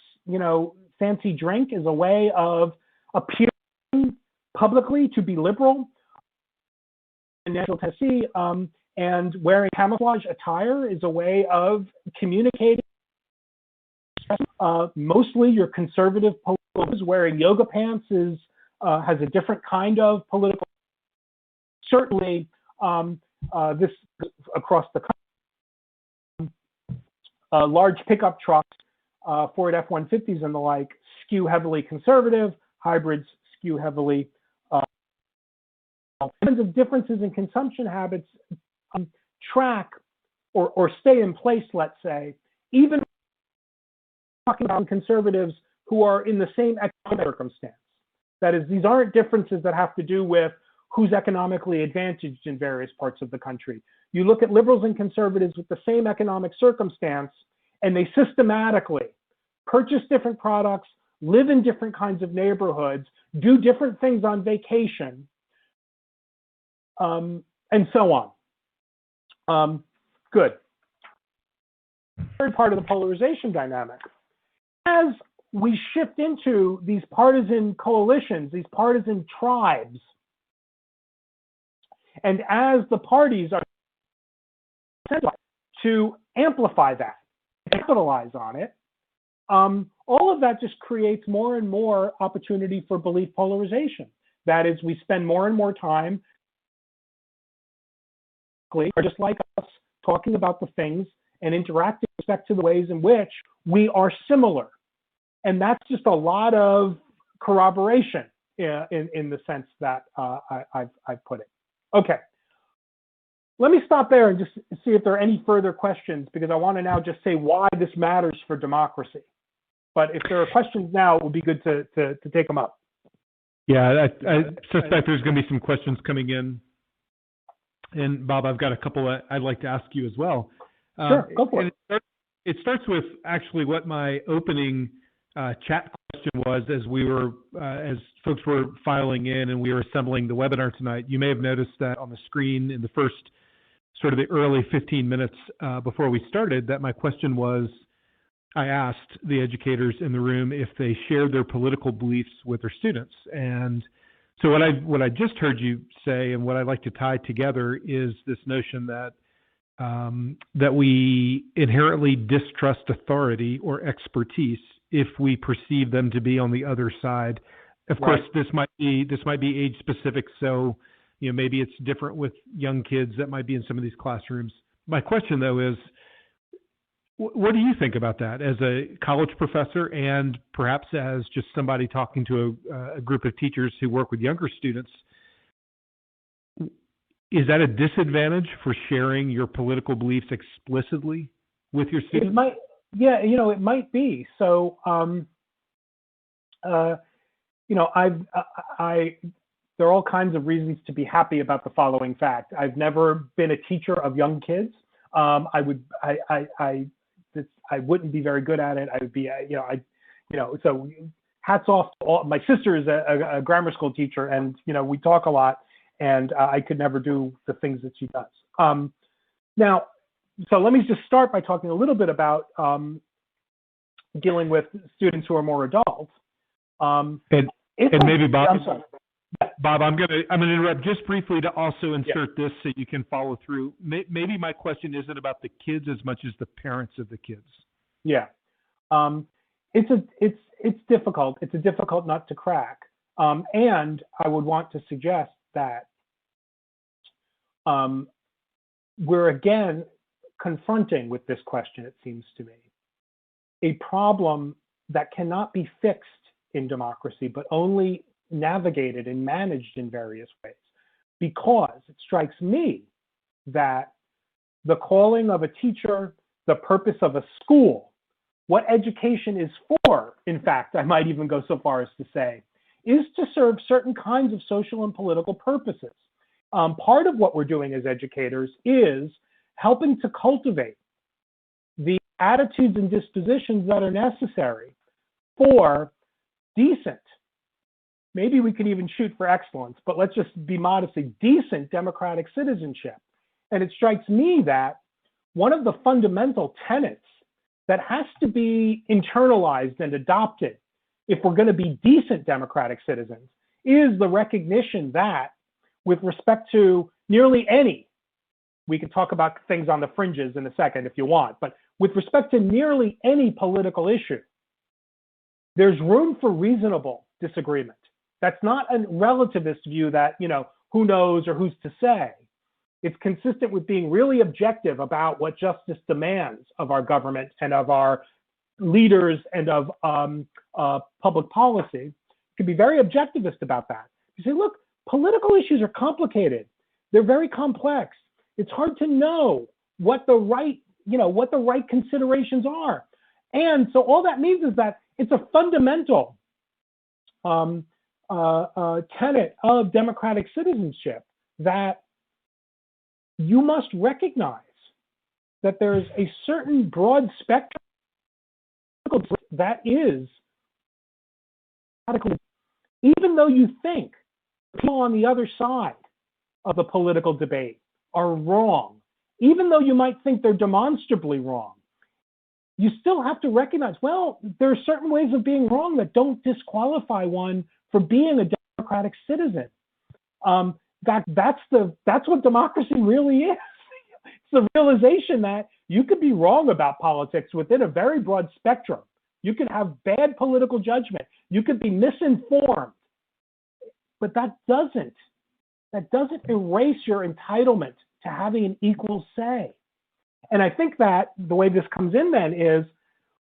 Speaker 2: fancy drink is a way of appearing publicly to be liberal. In Nashville, Tennessee, and wearing camouflage attire is a way of communicating. Mostly your conservative politics. Wearing yoga pants has a different kind of political. Certainly, this across the country, large pickup trucks, Ford F-150s and the like, skew heavily conservative. Hybrids skew heavily. Kinds of differences in consumption habits track or stay in place, let's say, even talking about conservatives who are in the same economic circumstance. That is, these aren't differences that have to do with who's economically advantaged in various parts of the country. You look at liberals and conservatives with the same economic circumstance, and they systematically purchase different products, live in different kinds of neighborhoods, do different things on vacation, and so on. Good. Third part of the polarization dynamic. As we shift into these partisan coalitions, these partisan tribes, and as the parties are to amplify that, capitalize on it, all of that just creates more and more opportunity for belief polarization. That is, we spend more and more time, just like us, talking about the things and interacting with respect to the ways in which we are similar. And that's just a lot of corroboration in the sense that I've put it. Okay. Let me stop there and just see if there are any further questions, because I want to now just say why this matters for democracy. But if there are questions now, it would be good to take them up.
Speaker 1: Yeah, I suspect there's going to be some questions coming in. And Bob, I've got a couple I'd like to ask you as well.
Speaker 2: Sure, go for it.
Speaker 1: It starts with actually what my opening chat question was as folks were filing in and we were assembling the webinar tonight. You may have noticed that on the screen in the first sort of the early 15 minutes before we started, that my question was, I asked the educators in the room if they shared their political beliefs with their students. And so what I just heard you say, and what I'd like to tie together, is this notion that that we inherently distrust authority or expertise if we perceive them to be on the other side. Of course, this might be age specific, so maybe it's different with young kids that might be in some of these classrooms. My question though is, what do you think about that as a college professor and perhaps as just somebody talking to a group of teachers who work with younger students? Is that a disadvantage for sharing your political beliefs explicitly with your students?
Speaker 2: It might, yeah, it might be. So, there are all kinds of reasons to be happy about the following fact. I've never been a teacher of young kids. I wouldn't be very good at it. I would be, so hats off to all. My sister is a grammar school teacher, and we talk a lot, and I could never do the things that she does. Now, so let me just start by talking a little bit about dealing with students who are more adult.
Speaker 1: And maybe Bob, I'm going to interrupt just briefly to also insert this so you can follow through. Maybe my question isn't about the kids as much as the parents of the kids.
Speaker 2: Yeah, it's difficult. It's a difficult nut to crack. And I would want to suggest that we're again confronting with this question, it seems to me, a problem that cannot be fixed in democracy, but only navigated and managed in various ways, because it strikes me that the calling of a teacher, the purpose of a school, what education is for, in fact, I might even go so far as to say, is to serve certain kinds of social and political purposes. Part of what we're doing as educators is helping to cultivate the attitudes and dispositions that are necessary for decent, maybe we can even shoot for excellence, but let's just be modestly decent democratic citizenship. And it strikes me that one of the fundamental tenets that has to be internalized and adopted if we're going to be decent democratic citizens is the recognition that with respect to nearly any, we can talk about things on the fringes in a second if you want, but with respect to nearly any political issue, there's room for reasonable disagreement. That's not a relativist view that, who knows or who's to say. It's consistent with being really objective about what justice demands of our government and of our leaders and of public policy. You can be very objectivist about that. You say, look, political issues are complicated. They're very complex. It's hard to know what the right considerations are. And so all that means is that it's a fundamental tenet of democratic citizenship that you must recognize that there's a certain broad spectrum that is, even though you think people on the other side of the political debate are wrong, even though you might think they're demonstrably wrong, you still have to recognize, well, there are certain ways of being wrong that don't disqualify one for being a democratic citizen. That's what democracy really is. It's the realization that you could be wrong about politics within a very broad spectrum. You could have bad political judgment. You could be misinformed. But that doesn't erase your entitlement to having an equal say. And I think that the way this comes in then is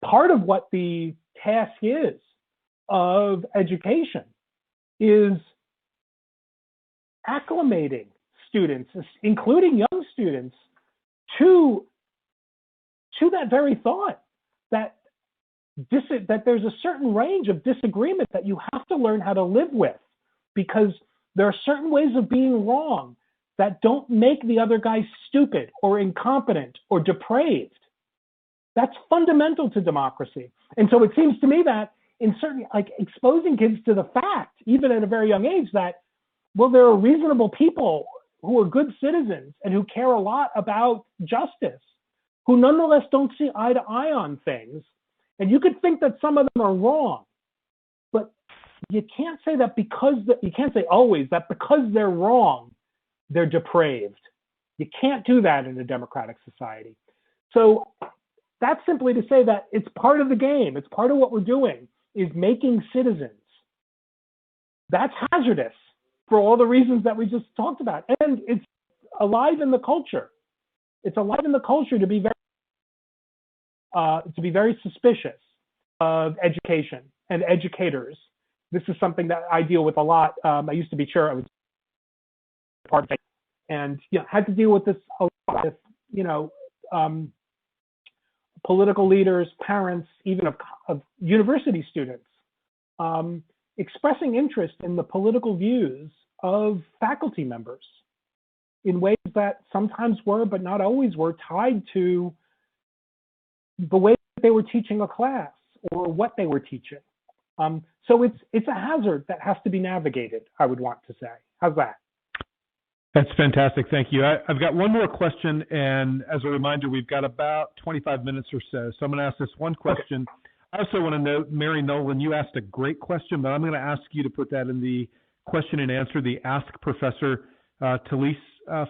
Speaker 2: part of what the task is of education is acclimating students, including young students, to that very thought that there's a certain range of disagreement that you have to learn how to live with, because there are certain ways of being wrong that don't make the other guy stupid or incompetent or depraved. That's fundamental to democracy. And so it seems to me that in certain, like exposing kids to the fact, even at a very young age, that, well, there are reasonable people who are good citizens and who care a lot about justice, who nonetheless don't see eye to eye on things. And you could think that some of them are wrong, but you can't say that you can't say always that because they're wrong, they're depraved. You can't do that in a democratic society. So that's simply to say that it's part of the game. It's part of what we're doing is making citizens. That's hazardous for all the reasons that we just talked about. And it's alive in the culture. It's alive in the culture to be very suspicious of education and educators. This is something that I deal with a lot. I used to be chair. I was part of it, and had to deal with this a lot with political leaders, parents, even of university students, expressing interest in the political views of faculty members in ways that sometimes were, but not always were, tied to the way that they were teaching a class or what they were teaching. So it's a hazard that has to be navigated, I would want to say. How's that?
Speaker 1: That's fantastic. Thank you. I've got one more question, and as a reminder, we've got about 25 minutes or so. So I'm going to ask this one question. Okay. I also want to note, Mary Nolan, you asked a great question, but I'm going to ask you to put that in the question and answer, the Ask Professor Talise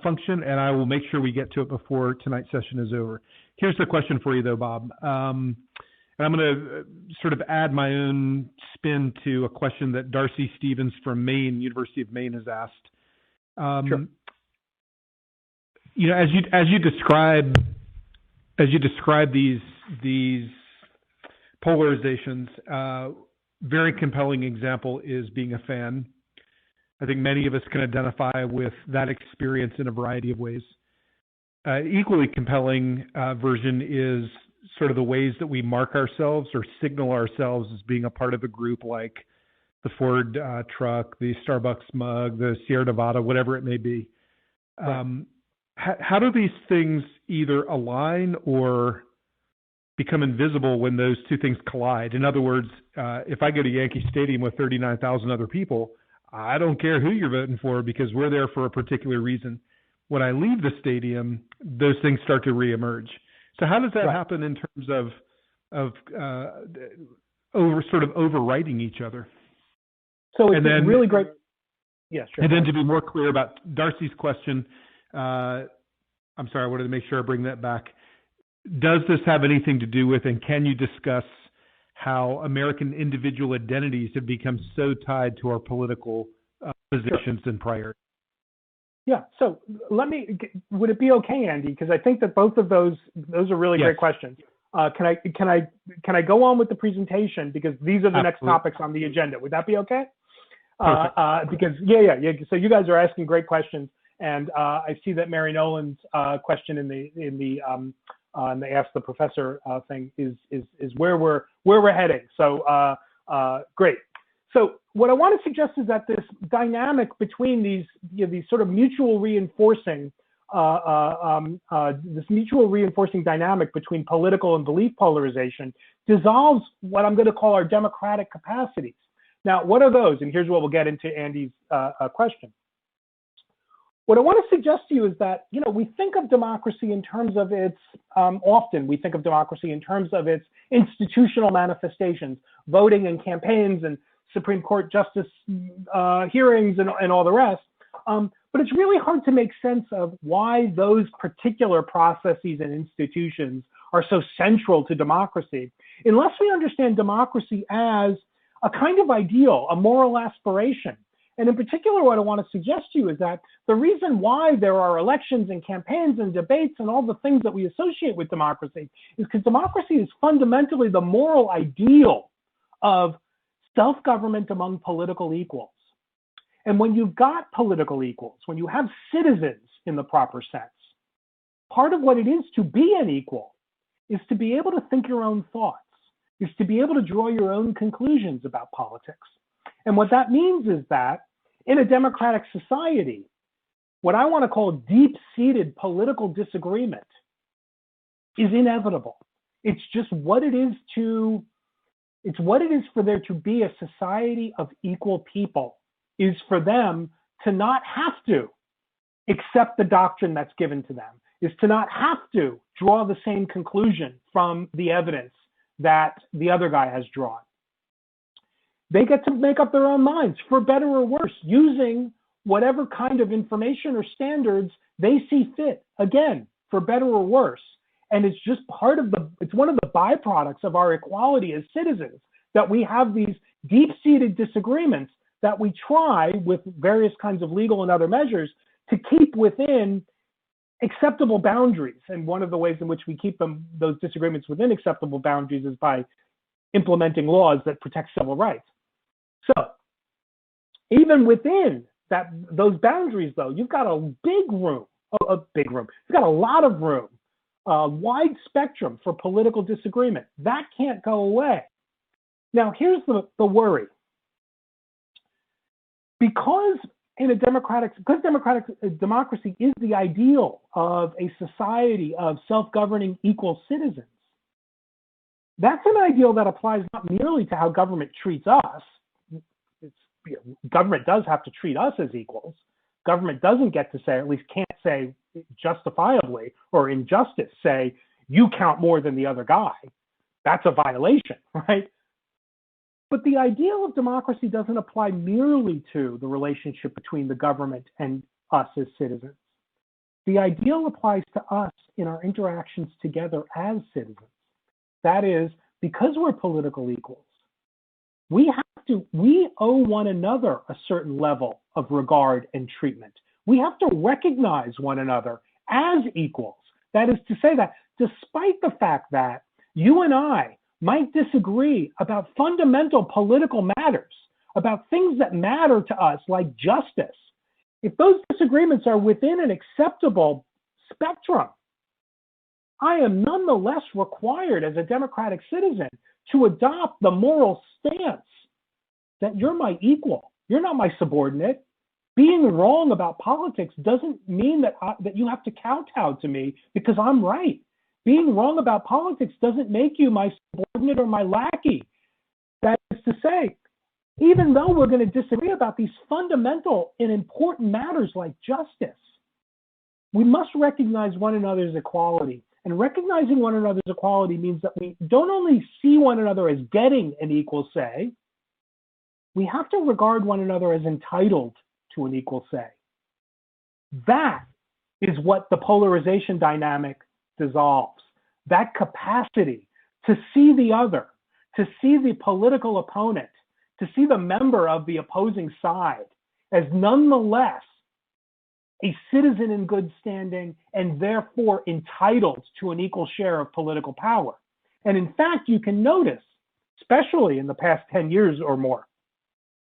Speaker 1: function, and I will make sure we get to it before tonight's session is over. Here's the question for you, though, Bob. And I'm going to sort of add my own spin to a question that Darcy Stevens from Maine, University of Maine, has asked. Sure. As you describe these polarizations, very compelling example is being a fan. I think many of us can identify with that experience in a variety of ways. Equally compelling version is sort of the ways that we mark ourselves or signal ourselves as being a part of a group, like the Ford truck, the Starbucks mug, the Sierra Nevada, whatever it may be. Right. How do these things either align or become invisible when those two things collide? In other words, if I go to Yankee Stadium with 39,000 other people, I don't care who you're voting for because we're there for a particular reason. When I leave the stadium, those things start to reemerge. So how does that happen in terms of overriding each other?
Speaker 2: So it's really great. Yeah, sure.
Speaker 1: And then to be more clear about Darcy's question, I'm sorry, I wanted to make sure I bring that back. Does this have anything to do with, and can you discuss how American individual identities have become so tied to our political positions and priorities?
Speaker 2: Yeah. So would it be okay, Andy? Because I think that both of those are really great questions. Can I go on with the presentation, because these are the next topics on the agenda? Would that be okay? Because so you guys are asking great questions, and I see that Mary Nolan's question in the Ask the Professor thing is where we're heading. So great. So what I want to suggest is that this dynamic between these sort of mutual reinforcing dynamic between political and belief polarization dissolves what I'm going to call our democratic capacities. Now, what are those? And here's what we'll get into Andy's question. What I want to suggest to you is that, we think of democracy in terms of its, often we think of democracy in terms of its institutional manifestations, voting and campaigns and Supreme Court justice hearings and all the rest. But it's really hard to make sense of why those particular processes and institutions are so central to democracy, unless we understand democracy as a kind of ideal, a moral aspiration. And in particular, what I want to suggest to you is that the reason why there are elections and campaigns and debates and all the things that we associate with democracy is because democracy is fundamentally the moral ideal of self-government among political equals. And when you've got political equals, when you have citizens in the proper sense, part of what it is to be an equal is to be able to think your own thoughts, is to be able to draw your own conclusions about politics. And what that means is that in a democratic society, what I want to call deep-seated political disagreement is inevitable. It's just what it is for there to be a society of equal people, is for them to not have to accept the doctrine that's given to them, is to not have to draw the same conclusion from the evidence that the other guy has drawn. They get to make up their own minds, for better or worse, using whatever kind of information or standards they see fit, again, for better or worse. And it's just it's one of the byproducts of our equality as citizens, that we have these deep-seated disagreements that we try with various kinds of legal and other measures to keep within acceptable boundaries. And one of the ways in which we keep those disagreements within acceptable boundaries is by implementing laws that protect civil rights. So even within those boundaries, though, you've got a big room. You've got a lot of room, a wide spectrum for political disagreement. That can't go away. Now, here's the worry. Because democracy is the ideal of a society of self-governing equal citizens, that's an ideal that applies not merely to how government treats us. Government does have to treat us as equals. Government doesn't get to say, or at least can't say justifiably or in justice, say, you count more than the other guy. That's a violation, right? But the ideal of democracy doesn't apply merely to the relationship between the government and us as citizens. The ideal applies to us in our interactions together as citizens. That is, because we're political equals, we owe one another a certain level of regard and treatment. We have to recognize one another as equals. That is to say that despite the fact that you and I might disagree about fundamental political matters, about things that matter to us like justice, if those disagreements are within an acceptable spectrum, I am nonetheless required as a democratic citizen to adopt the moral stance that you're my equal. You're not my subordinate. Being wrong about politics doesn't mean that you have to kowtow to me because I'm right. Being wrong about politics doesn't make you my subordinate or my lackey. That is to say, even though we're going to disagree about these fundamental and important matters like justice, we must recognize one another's equality. And recognizing one another's equality means that we don't only see one another as getting an equal say, we have to regard one another as entitled to an equal say. That is what the polarization dynamic dissolves. That capacity to see the other, to see the political opponent, to see the member of the opposing side as nonetheless a citizen in good standing and therefore entitled to an equal share of political power. And in fact, you can notice, especially in the past 10 years or more,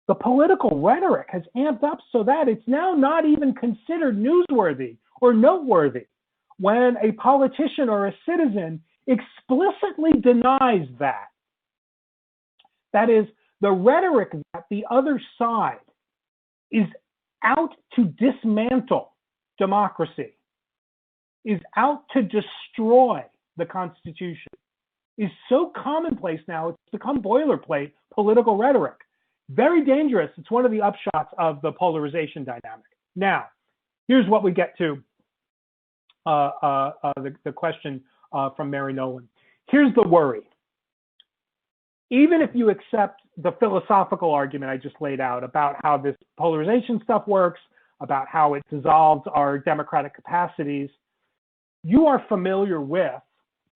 Speaker 2: the political rhetoric has amped up so that it's now not even considered newsworthy or noteworthy when a politician or a citizen explicitly denies that. That is, the rhetoric that the other side is out to dismantle democracy, is out to destroy the Constitution, is so commonplace now, it's become boilerplate political rhetoric. Very dangerous. It's one of the upshots of the polarization dynamic. Now, here's what we get to the question from Mary Nolan. Here's the worry. Even if you accept the philosophical argument I just laid out about how this polarization stuff works, about how it dissolves our democratic capacities, you are familiar with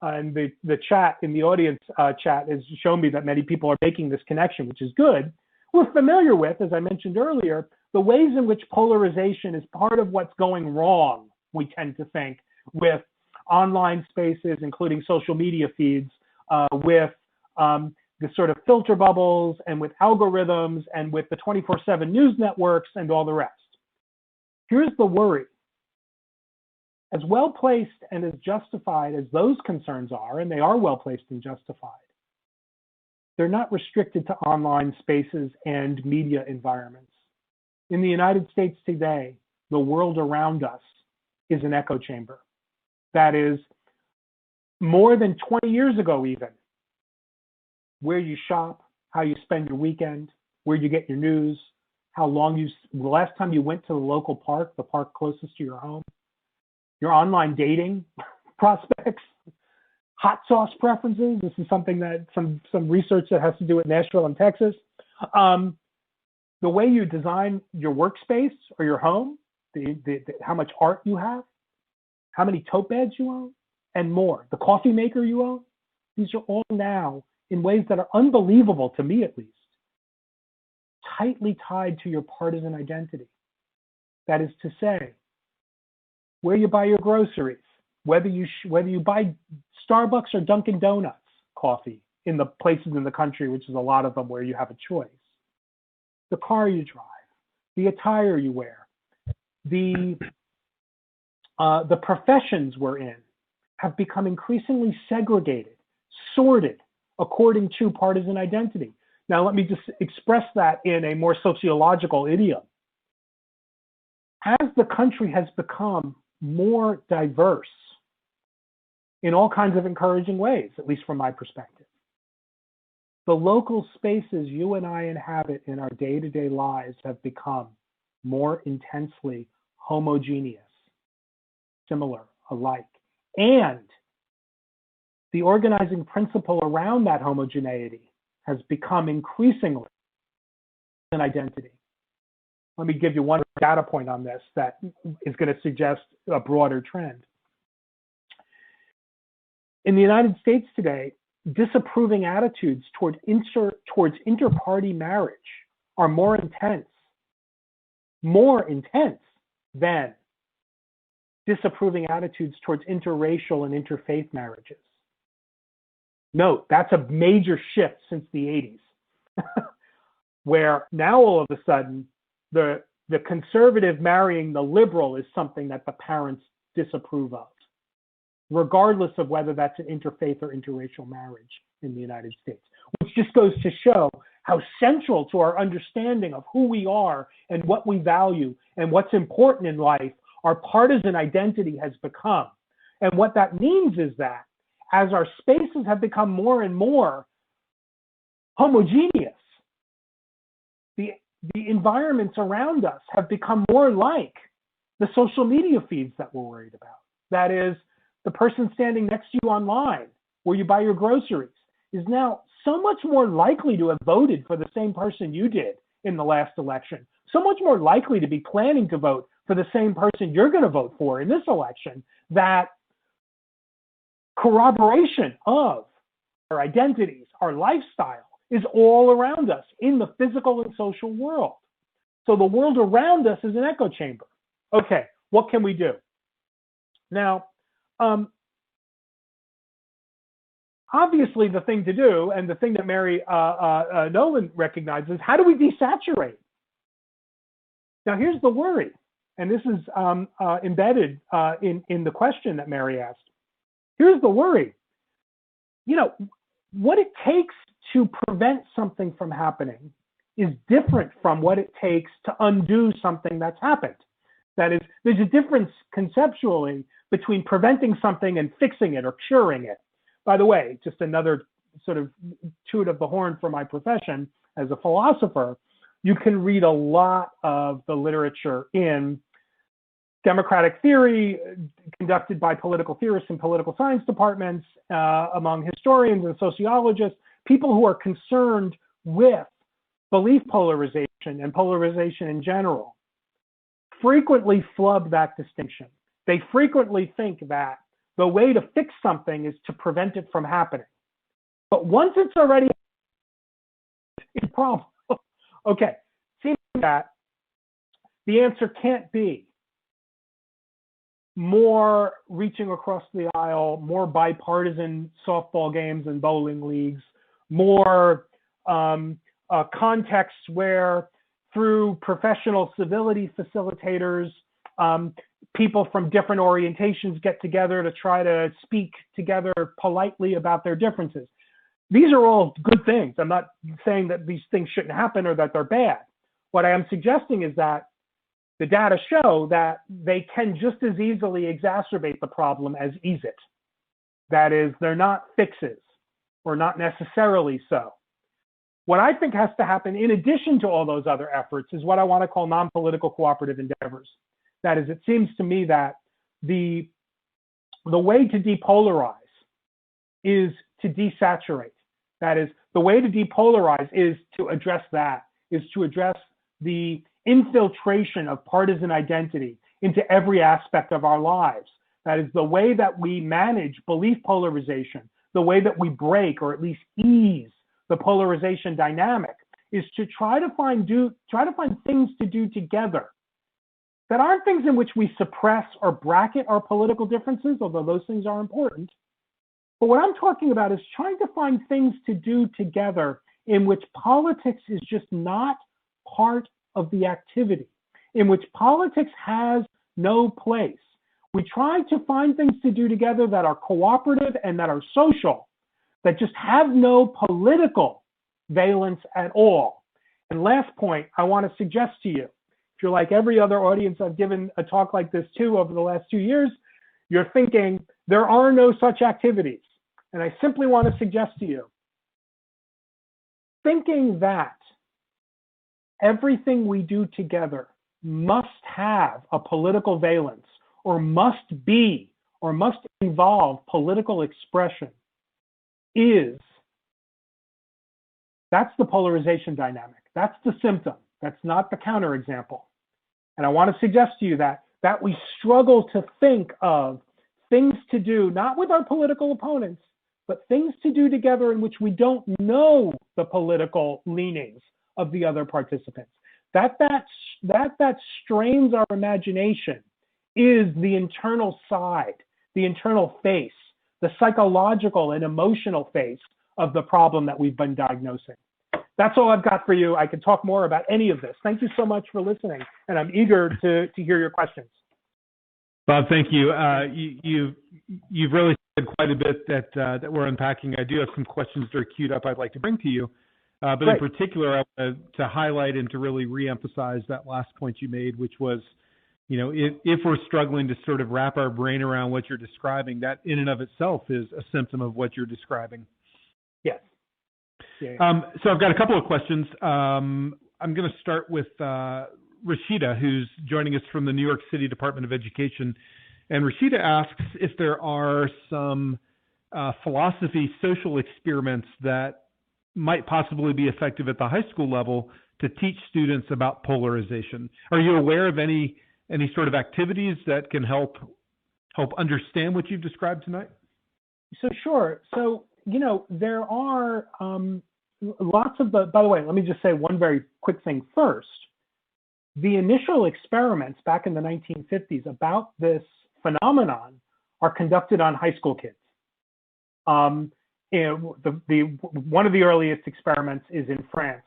Speaker 2: and the chat in the audience chat has shown me that many people are making this connection, which is good. We're familiar with, as I mentioned earlier, the ways in which polarization is part of what's going wrong, we tend to think, with online spaces, including social media feeds, with the sort of filter bubbles, and with algorithms, and with the 24/7 news networks, and all the rest. Here's the worry. As well-placed and as justified as those concerns are, and they are well-placed and justified, they're not restricted to online spaces and media environments. In the United States today, the world around us is an echo chamber. That is, more than 20 years ago even, where you shop, how you spend your weekend, where you get your news, how long the last time you went to the local park, the park closest to your home, your online dating prospects, hot sauce preferences. This is something that some research that has to do with Nashville and Texas. The way you design your workspace or your home, how much art you have, how many tote beds you own, and more. The coffee maker you own. These are all now, in ways that are unbelievable to me at least, tightly tied to your partisan identity. That is to say, where you buy your groceries, whether you buy Starbucks or Dunkin' Donuts coffee in the places in the country, which is a lot of them where you have a choice, the car you drive, the attire you wear, the professions we're in have become increasingly segregated, sorted according to partisan identity. Now, let me just express that in a more sociological idiom. As the country has become more diverse in all kinds of encouraging ways, at least from my perspective, the local spaces you and I inhabit in our day-to-day lives have become more intensely homogeneous, similar, alike. And the organizing principle around that homogeneity has become increasingly an identity. Let me give you one data point on this that is going to suggest a broader trend. In the United States today, disapproving attitudes towards inter-party marriage are more intense than disapproving attitudes towards interracial and interfaith marriages. Note, that's a major shift since the 80s, where now all of a sudden, the conservative marrying the liberal is something that the parents disapprove of, regardless of whether that's an interfaith or interracial marriage in the United States, which just goes to show how central to our understanding of who we are and what we value and what's important in life our partisan identity has become. And what that means is that as our spaces have become more and more homogeneous, the environments around us have become more like the social media feeds that we're worried about. That is, the person standing next to you online, where you buy your groceries, is now so much more likely to have voted for the same person you did in the last election, so much more likely to be planning to vote for the same person you're going to vote for in this election, that corroboration of our identities, our lifestyle, is all around us in the physical and social world. So the world around us is an echo chamber. Okay, what can we do? Now, obviously the thing to do, and the thing that Mary Nolan recognizes, how do we desaturate? Now here's the worry, and this is embedded in the question that Mary asked. Here's the worry. You know, what it takes to prevent something from happening is different from what it takes to undo something that's happened. That is, there's a difference conceptually between preventing something and fixing it or curing it. By the way, just another sort of toot of the horn for my profession as a philosopher, you can read a lot of the literature in democratic theory conducted by political theorists and political science departments, among historians and sociologists, people who are concerned with belief polarization and polarization in general, frequently flub that distinction. They frequently think that the way to fix something is to prevent it from happening. But once it's already, it's a problem. Okay, seeing that, the answer can't be more reaching across the aisle, more bipartisan softball games and bowling leagues, more contexts where through professional civility facilitators, people from different orientations get together to try to speak together politely about their differences. These are all good things. I'm not saying that these things shouldn't happen or that they're bad. What I am suggesting is that the data show that they can just as easily exacerbate the problem as ease it. That is, they're not fixes, or not necessarily so. What I think has to happen in addition to all those other efforts is what I want to call non-political cooperative endeavors. That is, it seems to me that the way to depolarize is to desaturate. That is, the way to depolarize is to address that, is to address the infiltration of partisan identity into every aspect of our lives. That is, the way that we manage belief polarization, the way that we break or at least ease the polarization dynamic is to try to find things to do together that aren't things in which we suppress or bracket our political differences, although those things are important. But what I'm talking about is trying to find things to do together in which politics is just not part of the activity, in which politics has no place. We try to find things to do together that are cooperative and that are social, that just have no political valence at all. And last point, I want to suggest to you, if you're like every other audience I've given a talk like this to over the last 2 years, you're thinking there are no such activities. And I simply want to suggest to you, thinking that everything we do together must have a political valence or must be or must involve political expression that's the polarization dynamic. That's the symptom. That's not the counterexample. And I want to suggest to you that we struggle to think of things to do, not with our political opponents, but things to do together in which we don't know the political leanings of the other participants. That strains our imagination is the internal side, the internal face, the psychological and emotional face of the problem that we've been diagnosing. That's all I've got for you. I could talk more about any of this. Thank you so much for listening, and I'm eager to hear your questions.
Speaker 1: Bob, thank you. You've really said quite a bit that we're unpacking. I do have some questions that are queued up I'd like to bring to you. But Great. In particular, I want to highlight and to really reemphasize that last point you made, which was, if we're struggling to sort of wrap our brain around what you're describing, that in and of itself is a symptom of what you're describing.
Speaker 2: Yes.
Speaker 1: Yeah. So I've got a couple of questions. I'm going to start with Rashida, who's joining us from the New York City Department of Education. And Rashida asks if there are some philosophy social experiments that might possibly be effective at the high school level to teach students about polarization. Are you aware of any sort of activities that can help understand what you've described tonight?
Speaker 2: So sure. So, there are lots of by the way, let me just say one very quick thing first. The initial experiments back in the 1950s about this phenomenon are conducted on high school kids. One of the earliest experiments is in France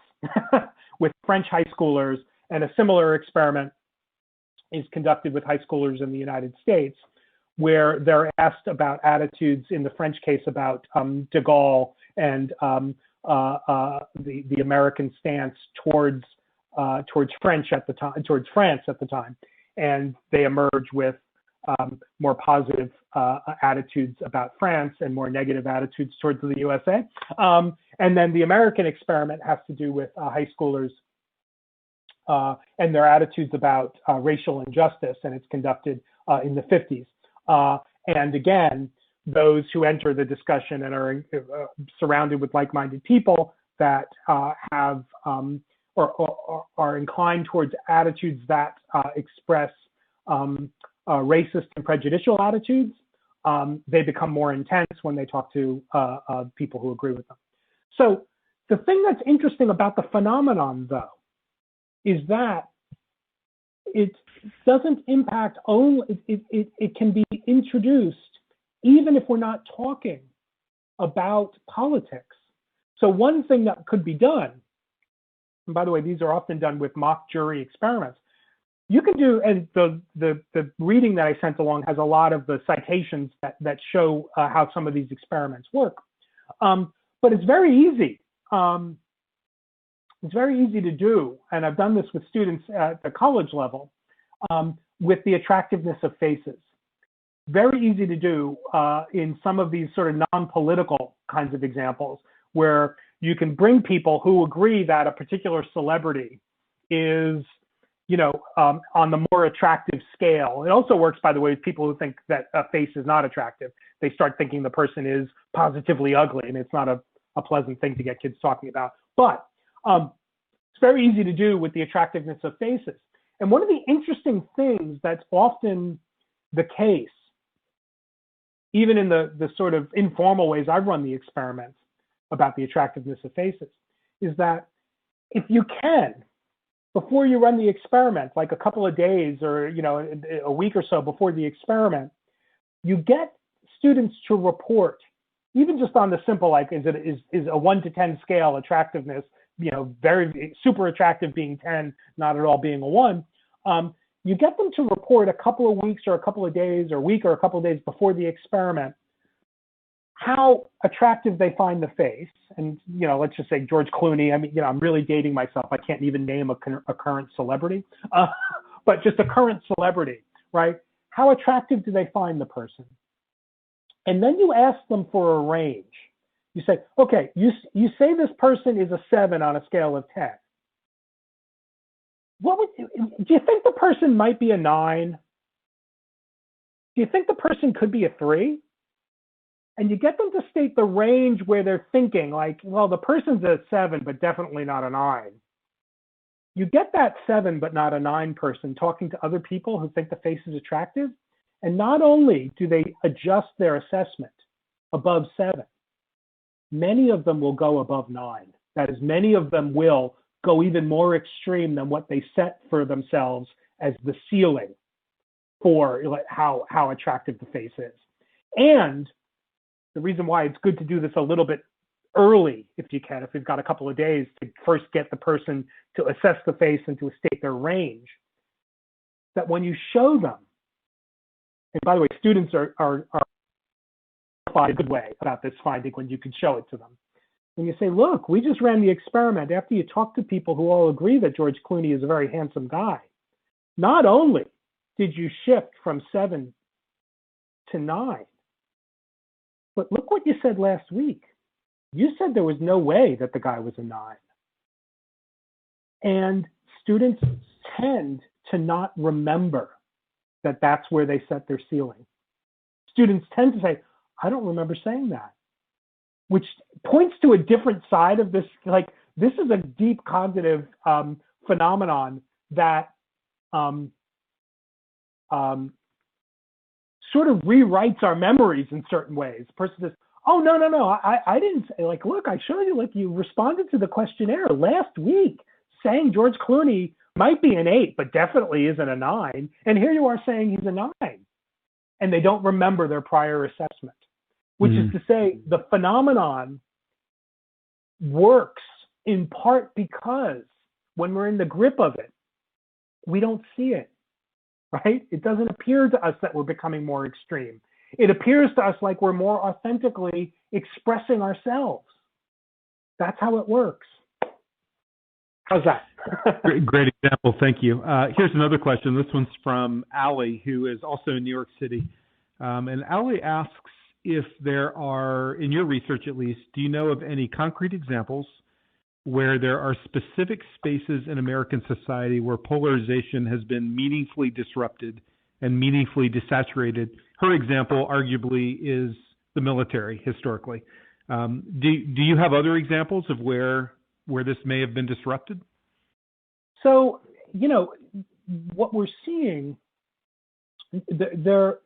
Speaker 2: with French high schoolers, and a similar experiment is conducted with high schoolers in the United States, where they're asked about attitudes, in the French case about de Gaulle and the American stance towards France at the time, and they emerge with more positive attitudes about France and more negative attitudes towards the USA. And then the American experiment has to do with high schoolers and their attitudes about racial injustice, and it's conducted in the 50s. And again, those who enter the discussion and are surrounded with like-minded people that have or are inclined towards attitudes that express racist and prejudicial attitudes They become more intense when they talk to people who agree with them. So the thing that's interesting about the phenomenon, though, is that it doesn't impact only, it can be introduced even if we're not talking about politics. So one thing that could be done, and by the way, these are often done with mock jury experiments. You can do, and the reading that I sent along has a lot of the citations that show how some of these experiments work. But it's very easy. It's very easy to do, and I've done this with students at the college level with the attractiveness of faces. Very easy to do in some of these sort of non-political kinds of examples where you can bring people who agree that a particular celebrity is, on the more attractive scale. It also works, by the way, with people who think that a face is not attractive. They start thinking the person is positively ugly, and it's not a pleasant thing to get kids talking about. But it's very easy to do with the attractiveness of faces. And one of the interesting things that's often the case, even in the sort of informal ways I've run the experiments about the attractiveness of faces, is that if you can, before you run the experiment, like a couple of days or a week or so before the experiment, you get students to report, even just on the simple, like is a 1 to 10 scale attractiveness, very super attractive being 10, not at all being a 1. You get them to report a couple of weeks or a couple of days or a week or a couple of days before the experiment how attractive they find the face. And, let's just say George Clooney. I mean, I'm really dating myself. I can't even name a current celebrity, but just a current celebrity, right? How attractive do they find the person? And then you ask them for a range. You say, okay, you say this person is a 7 on a scale of 10. Do you think the person might be a 9? Do you think the person could be a 3? And you get them to state the range where they're thinking, like, well, the person's a 7, but definitely not a 9. You get that 7 but not a 9 person talking to other people who think the face is attractive, and not only do they adjust their assessment above 7, many of them will go above 9. That is, many of them will go even more extreme than what they set for themselves as the ceiling for how attractive the face is. And the reason why it's good to do this a little bit early, if you can, if you've got a couple of days to first get the person to assess the face and to state their range, that when you show them, and by the way, students are a good way about this finding when you can show it to them. When you say, look, we just ran the experiment after you talk to people who all agree that George Clooney is a very handsome guy. Not only did you shift from 7 to 9, but look what you said last week. You said there was no way that the guy was a 9. And students tend to not remember that that's where they set their ceiling. Students tend to say, I don't remember saying that, which points to a different side of this. Like, this is a deep cognitive phenomenon that sort of rewrites our memories in certain ways. The person says, oh, no, I didn't say, like, look, I showed you, like, you responded to the questionnaire last week saying George Clooney might be an 8, but definitely isn't a 9. And here you are saying he's a 9. And they don't remember their prior assessment, which is to say the phenomenon works in part because when we're in the grip of it, we don't see it, right? It doesn't appear to us that we're becoming more extreme. It appears to us like we're more authentically expressing ourselves. That's how it works. How's that?
Speaker 1: Great example. Thank you. Here's another question. This one's from Allie, who is also in New York City. And Allie asks if there are, in your research at least, do you know of any concrete examples where there are specific spaces in American society where polarization has been meaningfully disrupted and meaningfully desaturated? Her example, arguably, is the military historically. Do you have other examples of where this may have been disrupted?
Speaker 2: So, what we're seeing, there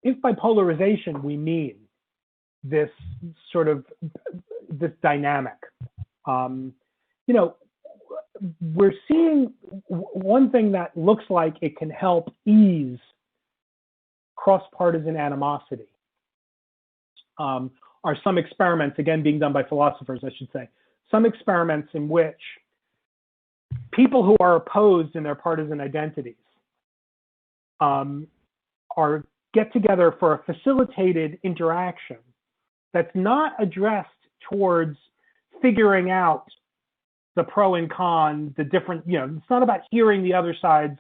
Speaker 2: if by polarization we mean this sort of this dynamic, you know, we're seeing one thing that looks like it can help ease cross-partisan animosity. Are some experiments, again being done by philosophers, I should say, some experiments in which people who are opposed in their partisan identities are get together for a facilitated interaction that's not addressed towards figuring out the pro and con, the different, you know, it's not about hearing the other side's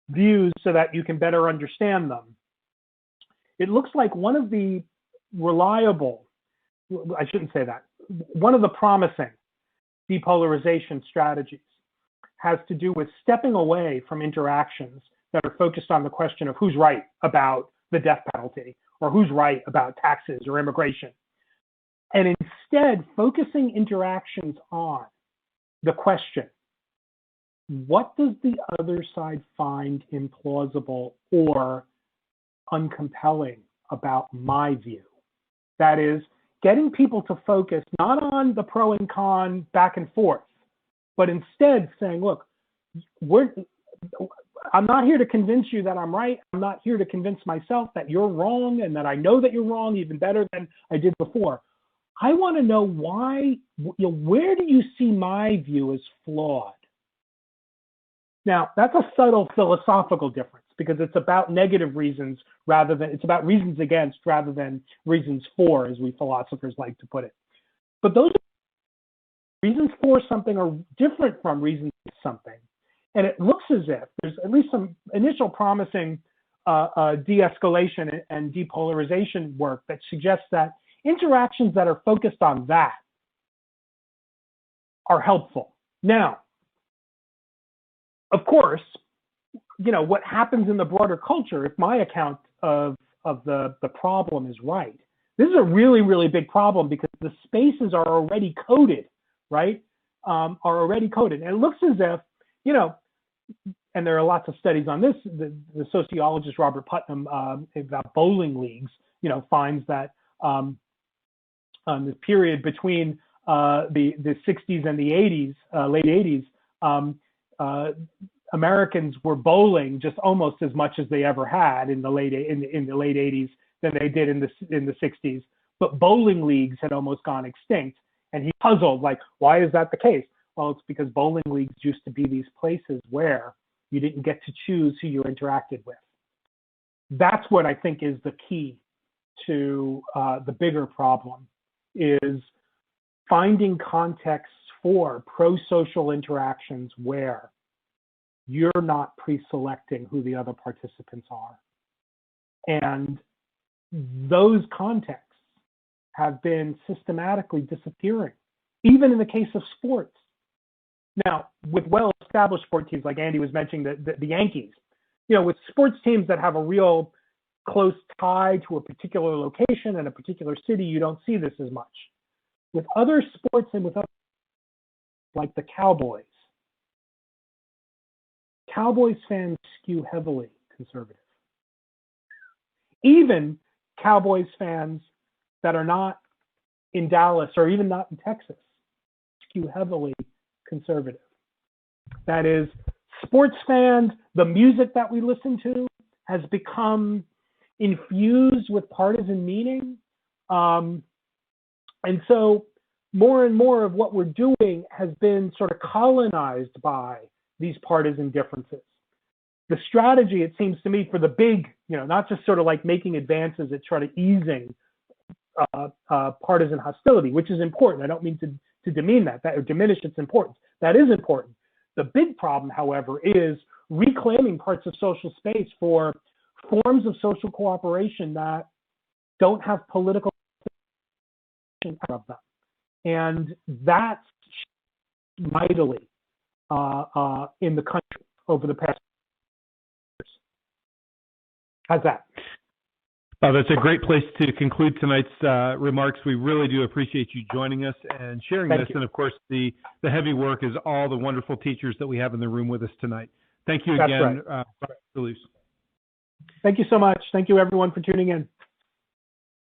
Speaker 2: views so that you can better understand them. It looks like one of the reliable, I shouldn't say that, one of the promising depolarization strategies has to do with stepping away from interactions that are focused on the question of who's right about the death penalty or who's right about taxes or immigration, and instead focusing interactions on the question, what does the other side find implausible or uncompelling about my view? That is, getting people to focus not on the pro and con back and forth, but instead saying, look, I'm not here to convince you that I'm right. I'm not here to convince myself that you're wrong and that I know that you're wrong even better than I did before. I want to know why, you know, where do you see my view as flawed? Now, that's a subtle philosophical difference because it's about negative reasons rather than, it's about reasons against rather than reasons for, as we philosophers like to put it. But those reasons for something are different from reasons for something. And it looks as if there's at least some initial promising de-escalation and depolarization work that suggests that interactions that are focused on that are helpful. Now, of course, you know, what happens in the broader culture, if my account of the problem is right, this is a really, really big problem because the spaces are already coded, right? Are already coded. And it looks as if, you know, and there are lots of studies on this, the sociologist Robert Putnam about bowling leagues, you know, finds that the period between the 60s and the 80s, late 80s, Americans were bowling just almost as much as they ever had in the late 80s than they did in the 60s. But bowling leagues had almost gone extinct, and he puzzled, like, why is that the case? Well, it's because bowling leagues used to be these places where you didn't get to choose who you interacted with. That's what I think is the key to the bigger problem, is finding contexts for pro-social interactions where you're not pre-selecting who the other participants are. And those contexts have been systematically disappearing, even in the case of sports. Now, with well-established sport teams, like Andy was mentioning, the Yankees, you know, with sports teams that have a real close tie to a particular location and a particular city, you don't see this as much. With other sports and with other, like the Cowboys fans skew heavily conservative. Even Cowboys fans that are not in Dallas or even not in Texas skew heavily conservative. That is, sports fans, the music that we listen to has become infused with partisan meaning. And so more and more of what we're doing has been sort of colonized by these partisan differences. The strategy, it seems to me, for the big, you know, not just sort of like making advances at trying to easing partisan hostility, which is important. I don't mean to demean that or diminish its importance. That is important. The big problem, however, is reclaiming parts of social space for forms of social cooperation that don't have political of them. And that's mightily in the country over the past years. How's that?
Speaker 1: That's a great place to conclude tonight's remarks. We really do appreciate you joining us and sharing this. And of course, the heavy work is all the wonderful teachers that we have in the room with us tonight. Thank you again,
Speaker 2: That's right.
Speaker 1: Dr. Luce.
Speaker 2: Thank you so much. Thank you everyone for tuning in.